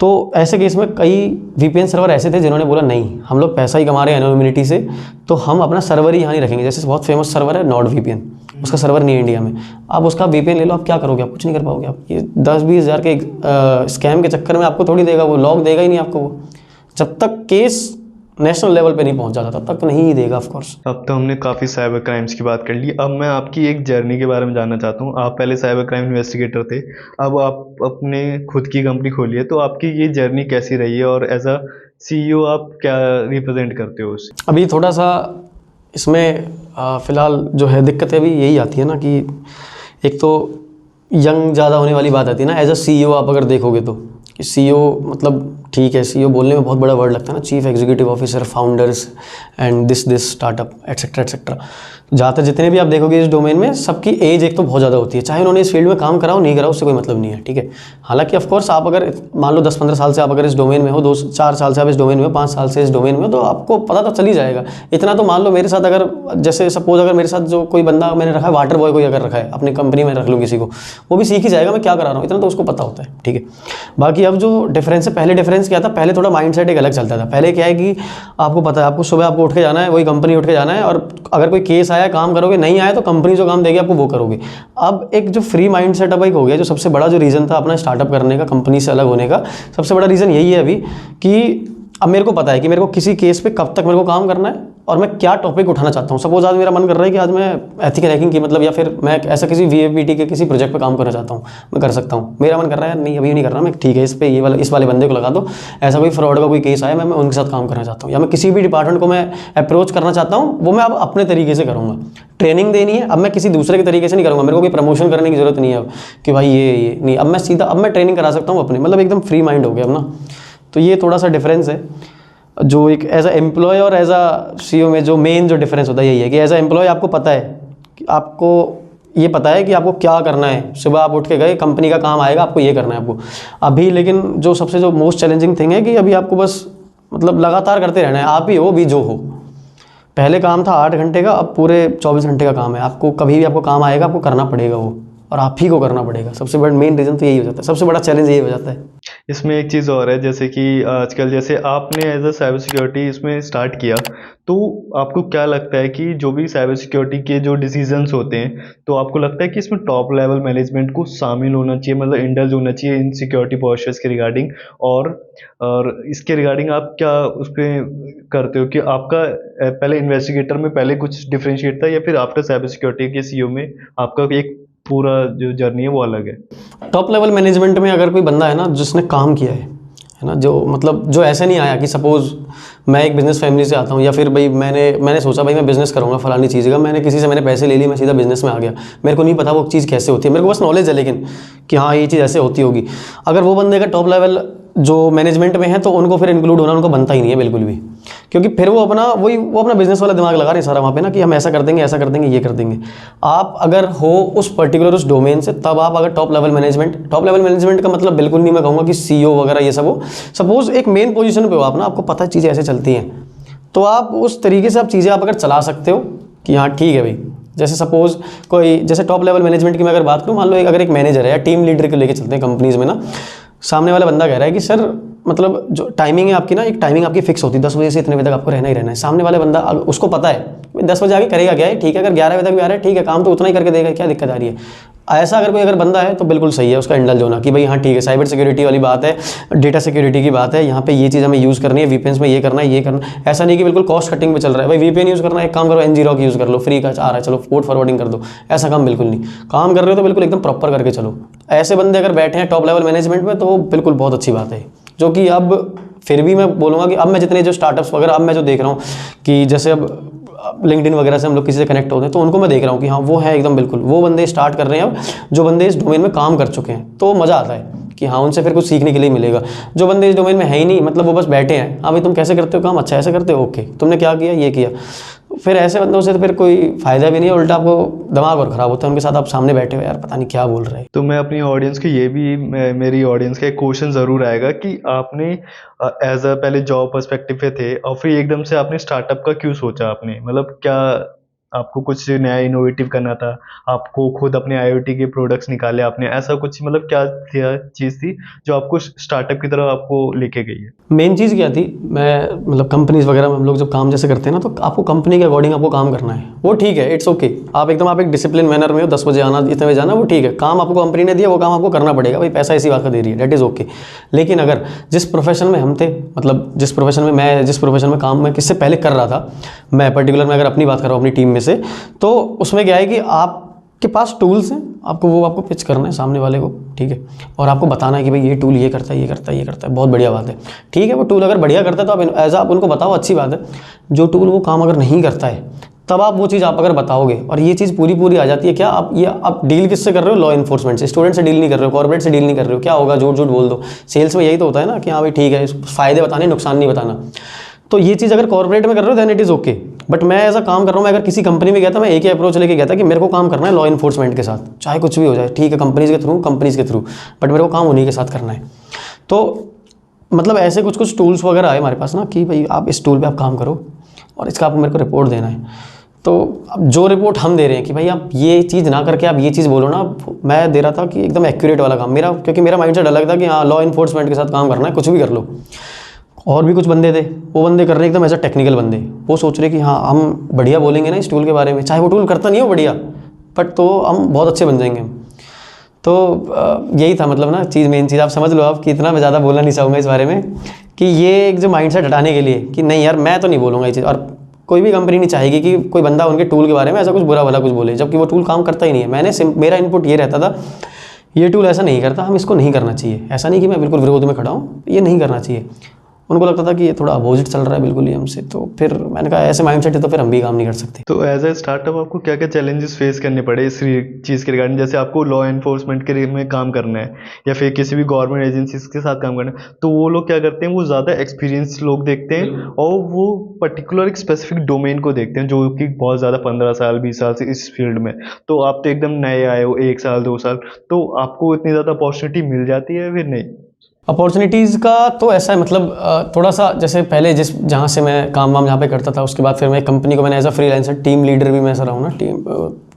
तो ऐसे केस में कई VPN सर्वर ऐसे थे जिन्होंने बोला नहीं, हम लोग पैसा ही कमा रहे हैं एनोनिमिटी से, तो हम अपना सर्वर ही यहाँ नहीं रखेंगे। जैसे बहुत फेमस सर्वर है NordVPN, उसका सर्वर नहीं है इंडिया में। आप उसका VPN ले लो, आप क्या करोगे? आप कुछ नहीं कर पाओगे। आप ये 10-20 हज़ार के स्कैम के चक्कर में आपको थोड़ी देगा, वो लॉग देगा ही नहीं आपको। वो जब तक केस नेशनल लेवल पे नहीं पहुंच जाता तब तक तो नहीं ही देगा ऑफकोर्स। अब तो हमने काफ़ी साइबर क्राइम्स की बात कर ली, अब मैं आपकी एक जर्नी के बारे में जानना चाहता हूँ। आप पहले साइबर क्राइम इन्वेस्टिगेटर थे, अब आप अपने खुद की कंपनी खोली है, तो आपकी ये जर्नी कैसी रही है और एज अ CEO आप क्या रिप्रेजेंट करते हो उसे? अभी थोड़ा सा इसमें फ़िलहाल जो है दिक्कतें अभी यही आती है ना कि एक तो यंग ज़्यादा होने वाली बात आती है ना। एज अ CEO आप अगर देखोगे तो कि CEO मतलब ठीक है, CEO बोलने में बहुत बड़ा वर्ड लगता है ना, chief executive officer, founders and this startup etcetera etcetera. ज़्यादातर जितने भी आप देखोगे इस डोमेन में, सबकी एज एक तो बहुत ज़्यादा होती है, चाहे उन्होंने इस फील्ड में काम कराओ नहीं कराओ, उससे कोई मतलब नहीं है, ठीक है। हालांकि ऑफकोर्स आप अगर मान लो 10-15 साल से आप अगर इस डोमेन में हो, 2-4 साल से आप इस डोमेन में हो, 5 साल से इस डोमेन में हो, तो आपको पता तो चल ही जाएगा। इतना तो मान लो मेरे साथ अगर जैसे सपोज अगर मेरे साथ जो कोई बंदा मैंने रखा है, वाटर बॉय कोई अगर रखा है अपनी कंपनी में, रख लूँ किसी को, वो भी सीख ही जाएगा मैं क्या करा रहा हूँ, इतना तो उसको पता होता है, ठीक है। बाकी अब जो डिफरेंस है, पहले डिफरेंस क्या था, पहले थोड़ा माइंडसेट एक अलग चलता था। पहले क्या है कि आपको पता है, आपको सुबह आपको उठ के जाना है, वही कंपनी उठ के जाना है, और अगर कोई केस आया काम करोगे, नहीं आया तो कंपनी जो काम देगी आपको वो करोगे। अब एक जो फ्री माइंड सेटअप एक हो गया, जो सबसे बड़ा जो रीज़न था अपना स्टार्टअप करने का, कंपनी से अलग होने का, सबसे बड़ा रीज़न यही है अभी कि अब मेरे को पता है कि मेरे को किसी केस पे कब तक मेरे को काम करना है और मैं क्या टॉपिक उठाना चाहता हूँ। सपोज आज मेरा मन कर रहा है कि आज मैं एथिकल हैकिंग की मतलब, या फिर मैं ऐसा किसी VAPT के किसी प्रोजेक्ट पे काम करना चाहता हूँ, मैं कर सकता हूँ। मेरा मन कर रहा है नहीं अभी नहीं कर रहा मैं, ठीक है इस पे इस वाले बंदे को लगा दो, ऐसा कोई फ्रॉड का कोई केस आया मैं उनके साथ काम करना चाहता हूँ, या मैं किसी भी डिपार्टमेंट को मैं अप्रोच करना चाहता हूँ, वो मैं अब अपने तरीके से करूँगा। ट्रेनिंग देनी है, अब मैं किसी दूसरे के तरीके से नहीं करूँगा, मेरे को कोई प्रमोशन करने की जरूरत नहीं है अब कि भाई ये नहीं, अब मैं सीधा अब मैं ट्रेनिंग करा सकता हूँ अपने, मतलब एकदम फ्री माइंड हो गया अब ना। तो ये थोड़ा सा डिफरेंस है जो एक एज अ एम्प्लॉय और एज अ CEO में जो मेन जो डिफरेंस होता है यही है कि एज अ एम्प्लॉय आपको पता है कि आपको ये पता है कि आपको क्या करना है। सुबह आप उठ के गए, कंपनी का काम आएगा, आपको ये करना है आपको अभी। लेकिन जो सबसे जो मोस्ट चैलेंजिंग थिंग है कि अभी आपको बस मतलब लगातार करते रहना है, आप ही हो भी जो हो। पहले काम था 8 घंटे का, अब पूरे 24 घंटे का काम है। आपको कभी भी आपको काम आएगा, आपको करना पड़ेगा वो, और आप ही को करना पड़ेगा। सबसे बड़ा मेन रीज़न तो यही हो जाता है, सबसे बड़ा चैलेंज यही हो जाता है। इसमें एक चीज़ और है, जैसे कि आजकल जैसे आपने एज अ साइबर सिक्योरिटी इसमें स्टार्ट किया, तो आपको क्या लगता है कि जो भी साइबर सिक्योरिटी के जो डिसीजंस होते हैं, तो आपको लगता है कि इसमें टॉप लेवल मैनेजमेंट को शामिल होना चाहिए, मतलब इंडल्ज होना चाहिए इन सिक्योरिटी पॉस्चर्स के रिगार्डिंग, और इसके रिगार्डिंग आप क्या उस पर करते हो कि आपका पहले इन्वेस्टिगेटर में पहले कुछ डिफरेंशिएट था, या फिर आफ्टर साइबर सिक्योरिटी के CEO में आपका एक पूरा जो जर्नी है वो अलग है? टॉप लेवल मैनेजमेंट में अगर कोई बंदा है ना जिसने काम किया है ना, जो मतलब जो ऐसे नहीं आया कि सपोज मैं एक बिज़नेस फैमिली से आता हूँ, या फिर भाई मैंने सोचा भाई मैं बिज़नेस करूँगा फलानी चीज़ का, मैंने किसी से मैंने पैसे ले लिए, मैं सीधा बिज़नेस में आ गया, मेरे को नहीं पता वो चीज़ कैसे होती है, मेरे को बस नॉलेज है लेकिन कि हाँ ये चीज़ ऐसे होती होगी। अगर वो बंदे का टॉप लेवल जो मैनेजमेंट में है तो उनको फिर इंक्लूड होना उनको बनता ही नहीं है बिल्कुल भी, क्योंकि फिर वो अपना बिजनेस वाला दिमाग लगा रहे हैं सारा वहाँ पे ना, कि हम ऐसा कर देंगे, ऐसा कर देंगे, ये कर देंगे। आप अगर हो उस पर्टिकुलर उस डोमेन से, तब आप अगर टॉप लेवल मैनेजमेंट का मतलब बिल्कुल नहीं मैं कहूँगा कि CEO वगैरह ये सब हो। सपोज एक मेन पोजीशन पे हो आप ना, आपको पता है चीज़ें ऐसे चलती हैं, तो आप उस तरीके से आप चीज़ें आप अगर चला सकते हो कि हाँ ठीक है भाई। जैसे सपोज जैसे टॉप लेवल मैनेजमेंट की मैं अगर बात करूँ, मान लो अगर एक मैनेजर है या टीम लीडर को लेके चलते हैं कंपनीज में ना, सामने वाला बंदा कह रहा है कि सर मतलब जो टाइमिंग है आपकी ना, एक टाइमिंग आपकी फिक्स होती है 10 बजे से इतने बजे तक आपको रहना ही रहना है। सामने वाले बंदा उसको पता है 10 बजे आगे करेगा क्या है, ठीक है, अगर 11 बजे तक भी आ रहा है ठीक है, काम तो उतना ही करके देगा, क्या दिक्कत आ रही है। ऐसा अगर बंदा है तो बिल्कुल सही है उसका इंडल्ज होना कि भाई हाँ ठीक है, साइबर सिक्योरिटी वाली बात है, डेटा सिक्योरिटी की बात है, यहाँ पे ये चीज़ हमें यूज़ करनी है, VPNs में ये करना है, ये करना है। ऐसा नहीं कि बिल्कुल कॉस्ट कटिंग पे चल रहा है, भाई VPN यूज़ करना है, एक काम करो ngrok यूज़ कर लो, फ्री का आ रहा है, चलो पोर्ट फॉरवर्डिंग कर दो। ऐसा काम बिल्कुल नहीं, काम कर रहे हो तो बिल्कुल एकदम प्रॉपर करके चलो। ऐसे बंदे अगर बैठे हैं टॉप लेवल मैनेजमेंट में तो बिल्कुल बहुत अच्छी बात है। जो कि अब फिर भी मैं बोलूँगा कि अब मैं जितने जो स्टार्टअप्स वगैरह अब मैं जो देख रहा हूँ कि जैसे अब लिंक्डइन वगैरह से हम लोग किसी से कनेक्ट होते हैं, तो उनको मैं देख रहा हूँ कि हाँ वो है एकदम बिल्कुल, वो बंदे स्टार्ट कर रहे हैं अब, जो बंदे इस डोमेन में काम कर चुके हैं, तो मज़ा आता है कि हाँ उनसे फिर कुछ सीखने के लिए मिलेगा। जो बंदे इस डोमेन में है ही नहीं, मतलब वो बस बैठे हैं, हाँ भाई तुम कैसे करते हो काम, अच्छा ऐसे करते हो, ओके तुमने क्या किया, ये किया, फिर ऐसे बंदों से तो फिर कोई फ़ायदा भी नहीं है, उल्टा आपको दिमाग और ख़राब होता है। उनके साथ आप सामने बैठे हो, यार पता नहीं क्या बोल रहे हैं। तो मैं अपनी ऑडियंस को ये भी मेरी ऑडियंस का एक क्वेश्चन ज़रूर आएगा कि आपने एज अ पहले जॉब पर्सपेक्टिव पे थे और फिर एकदम से आपने स्टार्टअप का क्यों सोचा आपने, मतलब क्या आपको कुछ नया इनोवेटिव करना था, आपको खुद अपने IoT के प्रोडक्ट्स निकाले आपने, ऐसा कुछ मतलब क्या चीज़ थी जो आपको स्टार्टअप की तरफ आपको लेके गई है? मेन चीज़ क्या थी, मैं मतलब कंपनीज वगैरह में हम लोग जब काम जैसे करते हैं ना, तो आपको कंपनी के अकॉर्डिंग आपको काम करना है, वो ठीक है, इट्स ओके। आप एक डिसिप्लिन मैनर में हो, 10 बजे आना, इतने बजे जाना, वो ठीक है। काम आपको कंपनी ने दिया, वो काम आपको करना पड़ेगा, भाई पैसा इसी बात का दे रही है, दैट इज़ ओके। लेकिन अगर जिस प्रोफेशन में हम थे, मतलब जिस प्रोफेशन में काम मैं किससे पहले कर रहा था, मैं पर्टिकुलर में अगर अपनी बात कर रहा हूँ अपनी टीम में से, तो उसमें क्या है कि आपके पास टूल्स हैं, आपको पिच करना है सामने वाले को, ठीक है, और आपको बताना है कि भाई ये टूल ये करता है, ये करता है, ये करता है, बहुत बढ़िया बात है, ठीक है। वो टूल अगर बढ़िया करता है तो आप उनको बताओ, अच्छी बात है। जो टूल वो काम अगर नहीं करता है, तब आप वो चीज़ आप अगर बताओगे, और ये चीज़ पूरी आ जाती है, क्या आप डील किससे कर रहे हो, लॉ इन्फोर्समेंट से, स्टूडेंट से डील नहीं कर रहे हो, कॉर्पोरेट से डील नहीं कर रहे हो, क्या होगा, झूठ बोल दो। सेल्स में यही तो होता है ना कि हाँ भाई ठीक है, फ़ायदे बताने, नुकसान नहीं बताना। तो ये चीज़ अगर कॉर्पोरेट में कर रहे हो then it is okay. But मैं ऐसा काम कर रहा हूँ, मैं अगर किसी कंपनी में गया था, मैं एक ही अप्रोच लेके गया था कि मेरे को काम करना है लॉ इन्फोर्समेंट के साथ, चाहे कुछ भी हो जाए, ठीक है, कंपनीज़ के थ्रू, बट मेरे को काम उन्हीं के साथ करना है। तो मतलब ऐसे कुछ टूल्स वगैरह आए हमारे पास ना कि भाई आप इस टूल पे आप काम करो और इसका आपको मेरे को रिपोर्ट देना है। तो अब जो रिपोर्ट हम दे रहे हैं कि भाई आप ये चीज़ ना करके आप ये चीज़ बोलो ना, मैं दे रहा था कि एकदम एक्यूरेट वाला काम मेरा, क्योंकि मेरा माइंडसेट अलग था कि हाँ लॉ इन्फोर्समेंट के साथ काम करना है, कुछ भी कर लो। और भी कुछ बंदे थे, वो बंदे कर रहे एकदम ऐसा टेक्निकल बंदे, वो सोच रहे कि हाँ हम बढ़िया बोलेंगे ना इस टूल के बारे में, चाहे वो टूल करता नहीं हो बढ़िया, बट तो हम बहुत अच्छे बन जाएंगे। तो यही था मतलब ना चीज़, मेन चीज़ आप समझ लो आप कि इतना मैं ज़्यादा बोलना नहीं चाहूँगा इस बारे में, कि ये एक जो माइंडसेट हटाने के लिए कि नहीं यार मैं तो नहीं बोलूँगा ये चीज़। और कोई भी कंपनी नहीं चाहेगी कि कोई बंदा उनके टूल के बारे में ऐसा कुछ बुरा भला कुछ बोले, जबकि वो टूल काम करता ही नहीं है। मेरा इनपुट ये रहता था, ये टूल ऐसा नहीं करता, हम इसको नहीं करना चाहिए। ऐसा नहीं कि मैं बिल्कुल विरोध में खड़ा हूँ, ये नहीं करना चाहिए। उनको लगता था कि ये थोड़ा अपोजिट चल रहा है बिल्कुल ही हमसे, तो फिर मैंने कहा ऐसे माइंडसेट है तो फिर हम भी काम नहीं कर सकते। तो एज ए स्टार्टअप आपको क्या क्या चैलेंजेस फेस करने पड़े इस चीज़ के रिगार्डिंग, जैसे आपको लॉ एनफोर्समेंट के में काम करना है या फिर किसी भी गवर्नमेंट एजेंसीज के साथ काम करना है, तो वो लोग क्या करते हैं, वो ज़्यादा एक्सपीरियंस लोग देखते हैं और वो पर्टिकुलर एक स्पेसिफिक डोमेन को देखते हैं जो कि बहुत ज़्यादा 15 साल 20 साल से इस फील्ड में। तो आप तो एकदम नए आए हो, 1 साल 2 साल, तो आपको इतनी ज़्यादा अपॉर्चुनिटी मिल जाती है फिर नहीं? अपॉर्चुनिटीज़ का तो ऐसा है, मतलब थोड़ा सा जैसे पहले जहाँ से मैं काम जहाँ पे करता था, उसके बाद फिर मैं कंपनी को मैंने as a freelancer team leader भी मैं ऐसा रहा हूँ ना। टीम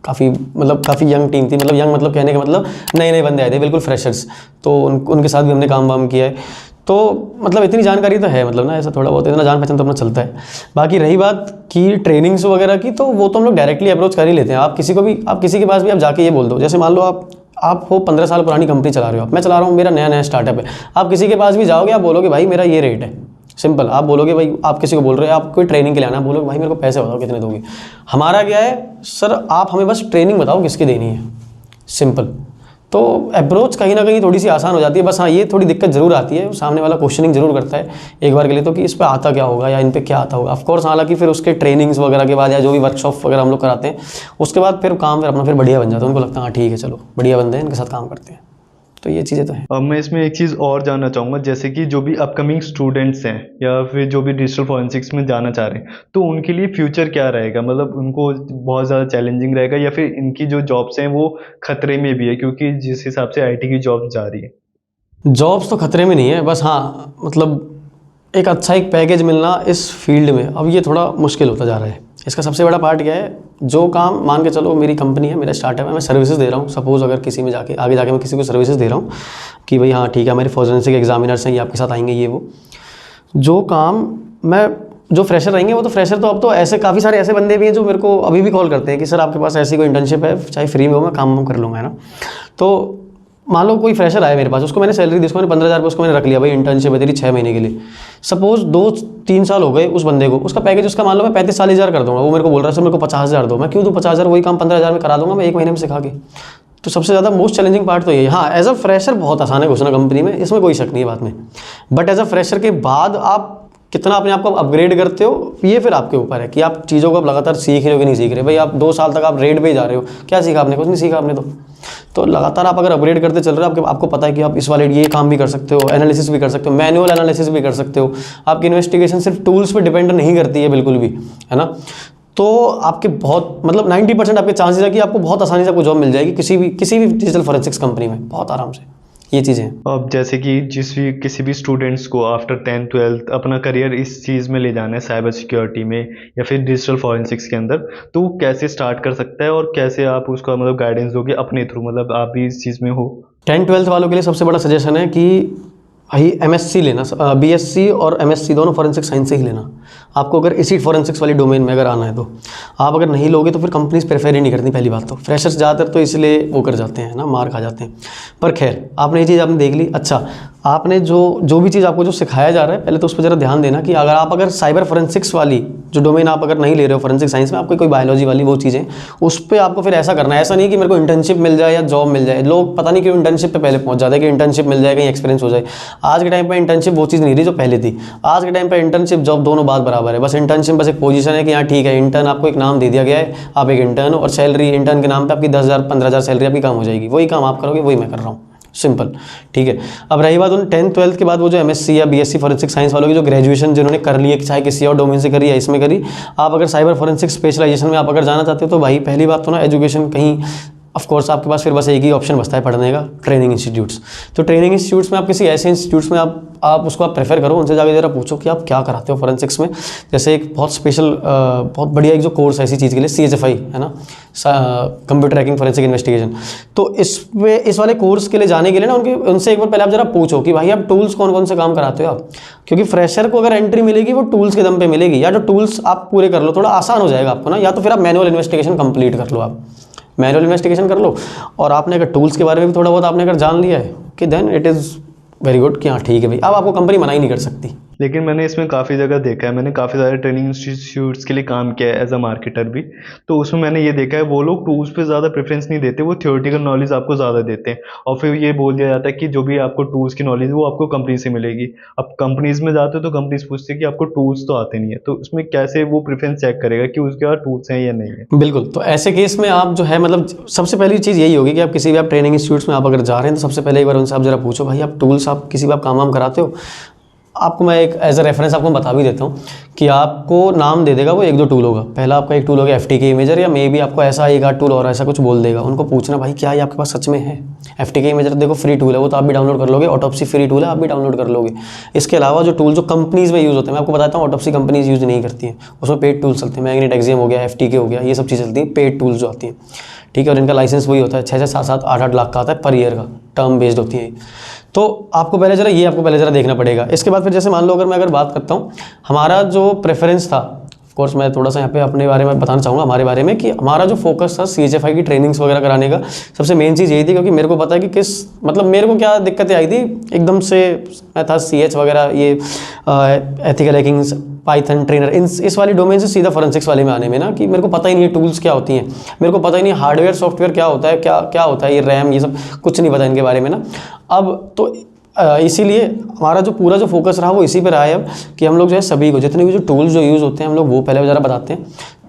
काफ़ी यंग टीम थी, मतलब यंग मतलब कहने का मतलब नए बंदे आए थे, बिल्कुल फ्रेशर्स, तो उनके साथ भी हमने काम किया है। तो मतलब इतनी जानकारी तो है, मतलब ना ऐसा थोड़ा बहुत इतना जान पहचान तो अपना चलता है। बाकी रही बात की ट्रेनिंग्स वगैरह की, तो वो तो हम लोग डायरेक्टली अप्रोच कर ही लेते हैं। आप किसी के पास भी आप जाके ये बोल दो, जैसे मान लो आप हो 15 साल पुरानी कंपनी चला रहे हो, मैं चला रहा हूँ, मेरा नया स्टार्टअप है, आप किसी के पास भी जाओगे, आप बोलोगे भाई मेरा ये रेट है, सिंपल। आप बोलोगे भाई, आप किसी को बोल रहे हो, आप कोई ट्रेनिंग के लिए आना, बोलोगे भाई मेरे को पैसे बताओ कितने दोगे। हमारा क्या है सर, आप हमें बस ट्रेनिंग बताओ किसकी देनी है, सिंपल। तो अप्रोच कहीं ना कहीं थोड़ी सी आसान हो जाती है। बस हाँ ये थोड़ी दिक्कत ज़रूर आती है, सामने वाला क्वेश्चनिंग जरूर करता है एक बार के लिए, तो कि इस पे आता क्या होगा या इन पे क्या आता होगा। ऑफकोर्स हालांकि फिर उसके ट्रेनिंग्स वगैरह के बाद या जो भी वर्कशॉप वगैरह हम लोग कराते हैं, उसके बाद फिर काम फिर अपना फिर बढ़िया बन जाता है। उनको लगता है हाँ ठीक है चलो बढ़िया बंदे हैं, इनके साथ काम करते हैं। तो ये चीज़ें तो हैं। अब मैं इसमें एक चीज़ और जानना चाहूँगा, जैसे कि जो भी अपकमिंग स्टूडेंट्स हैं या फिर जो भी डिजिटल फॉरेंसिक्स में जाना चाह रहे हैं, तो उनके लिए फ्यूचर क्या रहेगा? मतलब उनको बहुत ज़्यादा चैलेंजिंग रहेगा या फिर इनकी जो जॉब्स हैं वो खतरे में भी है, क्योंकि जिस हिसाब से आईटी की जॉब जा रही है? जॉब्स तो खतरे में नहीं है, बस हाँ मतलब एक अच्छा एक पैकेज मिलना इस फील्ड में अब ये थोड़ा मुश्किल होता जा रहा है। इसका सबसे बड़ा पार्ट क्या है, जो काम मान के चलो मेरी कंपनी है, मेरा स्टार्टअप है, मैं सर्विसेज दे रहा हूँ। सपोज़ अगर किसी में जाके आगे जाके मैं किसी को सर्विसेज दे रहा हूँ कि भाई हाँ ठीक है हमारे फॉरेंसिक एग्जामिनर्स हैं, ये आपके साथ आएंगे, ये वो जो काम मैं जो फ्रेशर रहेंगे वो तो फ्रेशर तो अब तो ऐसे काफ़ी सारे ऐसे बंदे भी हैं जो मेरे को अभी भी कॉल करते हैं कि सर आपके पास ऐसी कोई इंटर्नशिप है, चाहे फ्री में हो, मैं काम कर लूँगा, है ना। तो मान लो कोई फ्रेशर आया मेरे पास, उसको मैंने सैलरी दी, उसको मैंने 15,000 रुपये उसको मैंने रख लिया, भाई इंटर्नशिप है तेरी 6 महीने के लिए। सपोज 2-3 साल हो गए उस बंदे को, उसका पैकेज उसका मान लो मैं 35-40,000 कर दूंगा, वो मेरे को बोल रहा है सर मेरे को 50,000 दो। मैं क्यों दूँ 50,000, वही काम 15,000 में करा दूंगा मैं 1 महीने में सिखा के। तो सबसे ज़्यादा मोस्ट चैलेंजिंग पार्ट तो यही है। हाँ एज अ फ्रेशर बहुत आसान है घुसना कंपनी में, इसमें कोई शक नहीं है बात में, बट एज अ फ्रेशर के बाद आप कितना अपने आप को अपग्रेड करते हो ये फिर आपके ऊपर है कि आप चीज़ों को आप लगातार सीख रहे हो कि नहीं सीख रहे। भाई आप 2 साल तक आप रेड पे ही जा रहे हो, क्या सीखा आपने? कुछ नहीं सीखा आपने। तो लगातार आप अगर अपग्रेड करते चल रहे हो, आपको पता है कि आप इस वाले ये काम भी कर सकते हो, एनालिसिस भी कर सकते हो, मैनुअल एनालिसिस भी कर सकते हो। आपकी इन्वेस्टिगेशन सिर्फ टूल्स पे डिपेंड नहीं करती है बिल्कुल भी, है ना। तो आपके बहुत मतलब 90% आपके चांसेस है कि आपको बहुत आसानी से आपको जॉब मिल जाएगी किसी भी डिजिटल फॉरेंसिक्स कंपनी में, बहुत आराम से। ये चीज़ें हैं। अब जैसे कि किसी भी स्टूडेंट्स को आफ्टर 10th-12th अपना करियर इस चीज़ में ले जाना है, साइबर सिक्योरिटी में या फिर डिजिटल फॉरेंसिक्स के अंदर, तो वो कैसे स्टार्ट कर सकता है और कैसे आप उसका मतलब गाइडेंस दोगे अपने थ्रू, मतलब आप भी इस चीज़ में हो? 10th-12th वालों के लिए सबसे बड़ा सजेशन है कि भाई MSc लेना, BSc और MSc दोनों फॉरेंसिक साइंस से ही लेना। आपको अगर इसी फॉरेंसिक्स वाली डोमेन में अगर आना है तो आप अगर नहीं लोगे तो फिर कंपनीज प्रेफर ही नहीं करती। पहली बात तो फ्रेशर्स ज़्यादातर तो इसलिए वो कर जाते हैं ना, मार खा जाते हैं। पर खैर आपने ये चीज़ आपने देख ली, अच्छा आपने जो भी चीज़ आपको जो सिखाया जा रहा है पहले तो उस पर ज़रा ध्यान देना कि अगर साइबर फॉरेंसिक्स वाली जो डोमेन आप अगर नहीं ले रहे हो फॉरेंसिक साइंस में, आपको कोई बायोलॉजी वाली वो चीज़ें, उस पर आपको फिर ऐसा करना है। ऐसा नहीं कि मेरे को इंटर्नशिप मिल जाए या जॉब मिल जाए। लोग पता नहीं क्यों इंटर्नशिप पे पहले पहुंच जाते हैं कि इंटर्नशिप मिल जाए, कहीं एक्सपीरियंस हो जाए। आज के टाइम पे इंटर्नशिप वो चीज़ नहीं रही जो पहले थी। आज के टाइम पे इंटर्नशिप जॉब दोनों बात बराबर है। बस इंटर्नशिप बस एक पोजीशन है कि हाँ ठीक है इंटर्न, आपको एक नाम दे दिया गया है, आप एक इंटर्न हो और सैलरी इंटर्न के नाम पे आपकी 10,000-15,000 सैलरी आपकी काम हो जाएगी। वही काम आप करोगे, वही मैं कर रहा हूँ, सिंपल, ठीक है। अब रही बात उन 10th-12th के बाद वो जो MSc या BSc फॉरेंसिक साइंस वालों की जो ग्रेजुएशन जिन्होंने कर ली है, चाहे किसी और डोमेन से करी या इसमें करी, आप अगर साइबर फॉरेंसिक स्पेशलाइजेशन में आप अगर जाना चाहते हो तो भाई पहली बात तो ना एजुकेशन कहीं ऑफ कोर्स आपके पास फिर बस एक ही ऑप्शन बचता है पढ़ने का, ट्रेनिंग इंस्टीट्यूट्स। तो ट्रेनिंग इंस्टीट्यूट्स में आप किसी ऐसे इंस्टीट्यूट्स में आप उसको आप प्रेफर करो, उनसे जाके ज़रा पूछो कि आप क्या कराते हो फॉरेंसिक्स में। जैसे एक बहुत स्पेशल बहुत बढ़िया एक जो कोर्स है ऐसी चीज़ के लिए, CHFI है ना, कंप्यूटर हैकिंग फॉरेंसिक इन्वेस्टिगेशन। तो इस वाले कोर्स के लिए जाने के लिए ना उनसे एक बार पहले आप ज़रा पूछो कि भाई आप टूल्स कौन कौन से काम कराते हो आप, क्योंकि फ्रेशर को अगर एंट्री मिलेगी वो टूल्स के दम पे मिलेगी। या जो टूल्स आप पूरे कर लो थोड़ा आसान हो जाएगा आपको ना, या तो फिर आप मैनुअल इन्वेस्टिगेशन कंप्लीट कर लो, आप मैनुअल इन्वेस्टिगेशन कर लो। और आपने अगर टूल्स के बारे में भी थोड़ा बहुत आपने अगर जान लिया है कि then it is very good कि हाँ ठीक है भाई, अब आपको कंपनी मना ही नहीं कर सकती। लेकिन मैंने इसमें काफ़ी जगह देखा है, मैंने काफ़ी सारे ट्रेनिंग इंस्टीट्यूट्स के लिए काम किया है एज अ मार्केटर भी। तो उसमें मैंने ये देखा है वो लोग टूल्स पे ज़्यादा प्रेफरेंस नहीं देते, वो थ्योरेटिकल नॉलेज आपको ज़्यादा देते हैं और फिर ये बोल दिया जाता है कि जो भी आपको टूल्स की नॉलेज है वो आपको कंपनी से मिलेगी। अब कंपनीज में जाते हो तो कंपनीज पूछती है कि आपको टूल्स तो आते नहीं है, तो उसमें कैसे वो प्रेफरेंस चेक करेगा कि उसके पास टूल्स हैं या नहीं है? बिल्कुल, तो ऐसे केस में आप जो है मतलब सबसे पहली चीज़ यही होगी कि आप किसी भी आप ट्रेनिंग इंस्टीट्यूट्स में आप अगर जा रहे हैं तो सबसे पहले एक बार उनसे आप जरा पूछो भाई आप टूल्स आप किसी भी आप काम कराते हो। आपको मैं एक एज अ रेफरेंस आपको बता भी देता हूँ कि आपको नाम दे देगा वो 1-2 टूल होगा। पहला आपका एक टूल होगा FTK इमेजर, या मे बी आपको ऐसा एक आध टूल और ऐसा कुछ बोल देगा। उनको पूछना भाई क्या ये आपके पास सच में है। FTK इमेजर देखो फ्री टूल है, वो तो आप भी डाउनलोड कर लोगे। ऑटोप्सी फ्री टूल है, आप भी डाउनलोड कर लोगे। इसके अलावा जो टूल जो कंपनीज़ में यूज़ होते हैं, मैं आपको बताता हूँ ऑटोप्सी कंपनीज यूज़ नहीं करती हैं, उसमें पेड टूल्स चलते हैं। मैग्नेट एक्सियम हो गया, FTK हो गया, ये सब चीज़ चलती हैं, पेड टूल्स जो आती हैं, ठीक है। और इनका लाइसेंस वही होता है 6 से 7-7 8-8 लाख का आता है पर ईयर का, टर्म बेस्ड होती है। तो आपको पहले जरा देखना पड़ेगा। इसके बाद फिर जैसे मान लो अगर बात करता हूँ, हमारा जो प्रेफरेंस था, ऑफ कोर्स मैं थोड़ा सा यहाँ पे अपने बारे में बताना चाहूँगा हमारे बारे में कि हमारा जो फोकस था CHFI की ट्रेनिंग्स वगैरह कराने का, सबसे मेन चीज़ यही थी क्योंकि मेरे को पता है कि मतलब मेरे को क्या दिक्कतें आई थी एकदम से। मैं था CH वगैरह ये एथिकल हैकिंग, पाइथन ट्रेनर, इस वाली डोमेन से सीधा फॉरेंसिक्स वाले में आने में ना कि मेरे को पता ही नहीं है टूल्स क्या होती हैं, मेरे को पता ही नहीं हार्डवेयर सॉफ्टवेयर क्या होता है, क्या होता है ये रैम, ये सब कुछ नहीं पता इनके बारे में ना। अब तो इसीलिए हमारा जो पूरा फोकस रहा वो इसी पर रहा है अब कि हम लोग जो है सभी को जितने भी जो टूल्स जो यूज़ होते हैं हम लोग वो पहले ज़रा बताते हैं।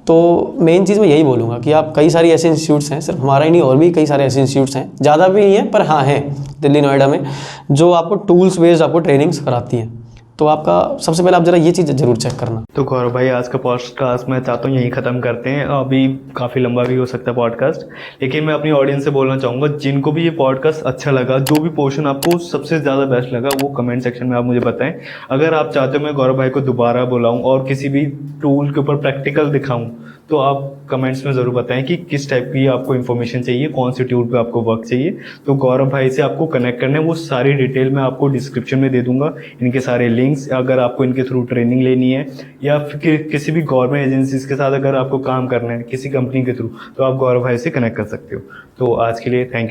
तो मेन चीज़ मैं यही बोलूँगा कि आप कई सारी ऐसे इंस्टीट्यूट्स हैं, सिर्फ हमारा ही नहीं और भी कई सारे ऐसे इंस्टीट्यूट्स हैं, ज़्यादा भी नहीं है पर हाँ हैं दिल्ली नोएडा में, जो आपको टूल्स बेस्ड आपको ट्रेनिंग्स कराती हैं। तो आपका सबसे पहले आप ज़रा ये चीज़ ज़रूर चेक करना। तो गौरव भाई, आज का पॉडकास्ट मैं चाहता हूँ यहीं ख़त्म करते हैं। अभी काफ़ी लंबा भी हो सकता है पॉडकास्ट, लेकिन मैं अपनी ऑडियंस से बोलना चाहूँगा, जिनको भी ये पॉडकास्ट अच्छा लगा, जो भी पोर्शन आपको सबसे ज़्यादा बेस्ट लगा, वो कमेंट सेक्शन में आप मुझे बताएं। अगर आप चाहते हो मैं गौरव भाई को दोबारा बुलाऊँ और किसी भी टूल के ऊपर प्रैक्टिकल दिखाऊँ, तो आप कमेंट्स में ज़रूर बताएं कि किस टाइप की आपको इन्फॉर्मेशन चाहिए, कौन सी टूल पे आपको वर्क चाहिए। तो गौरव भाई से आपको कनेक्ट करने, वो सारी डिटेल मैं आपको डिस्क्रिप्शन में दे दूंगा, इनके सारे लिंक्स। अगर आपको इनके थ्रू ट्रेनिंग लेनी है या फिर किसी भी गवर्नमेंट एजेंसीज के साथ अगर आपको काम करना है किसी कंपनी के थ्रू, तो आप गौरव भाई से कनेक्ट कर सकते हो। तो आज के लिए थैंक यू।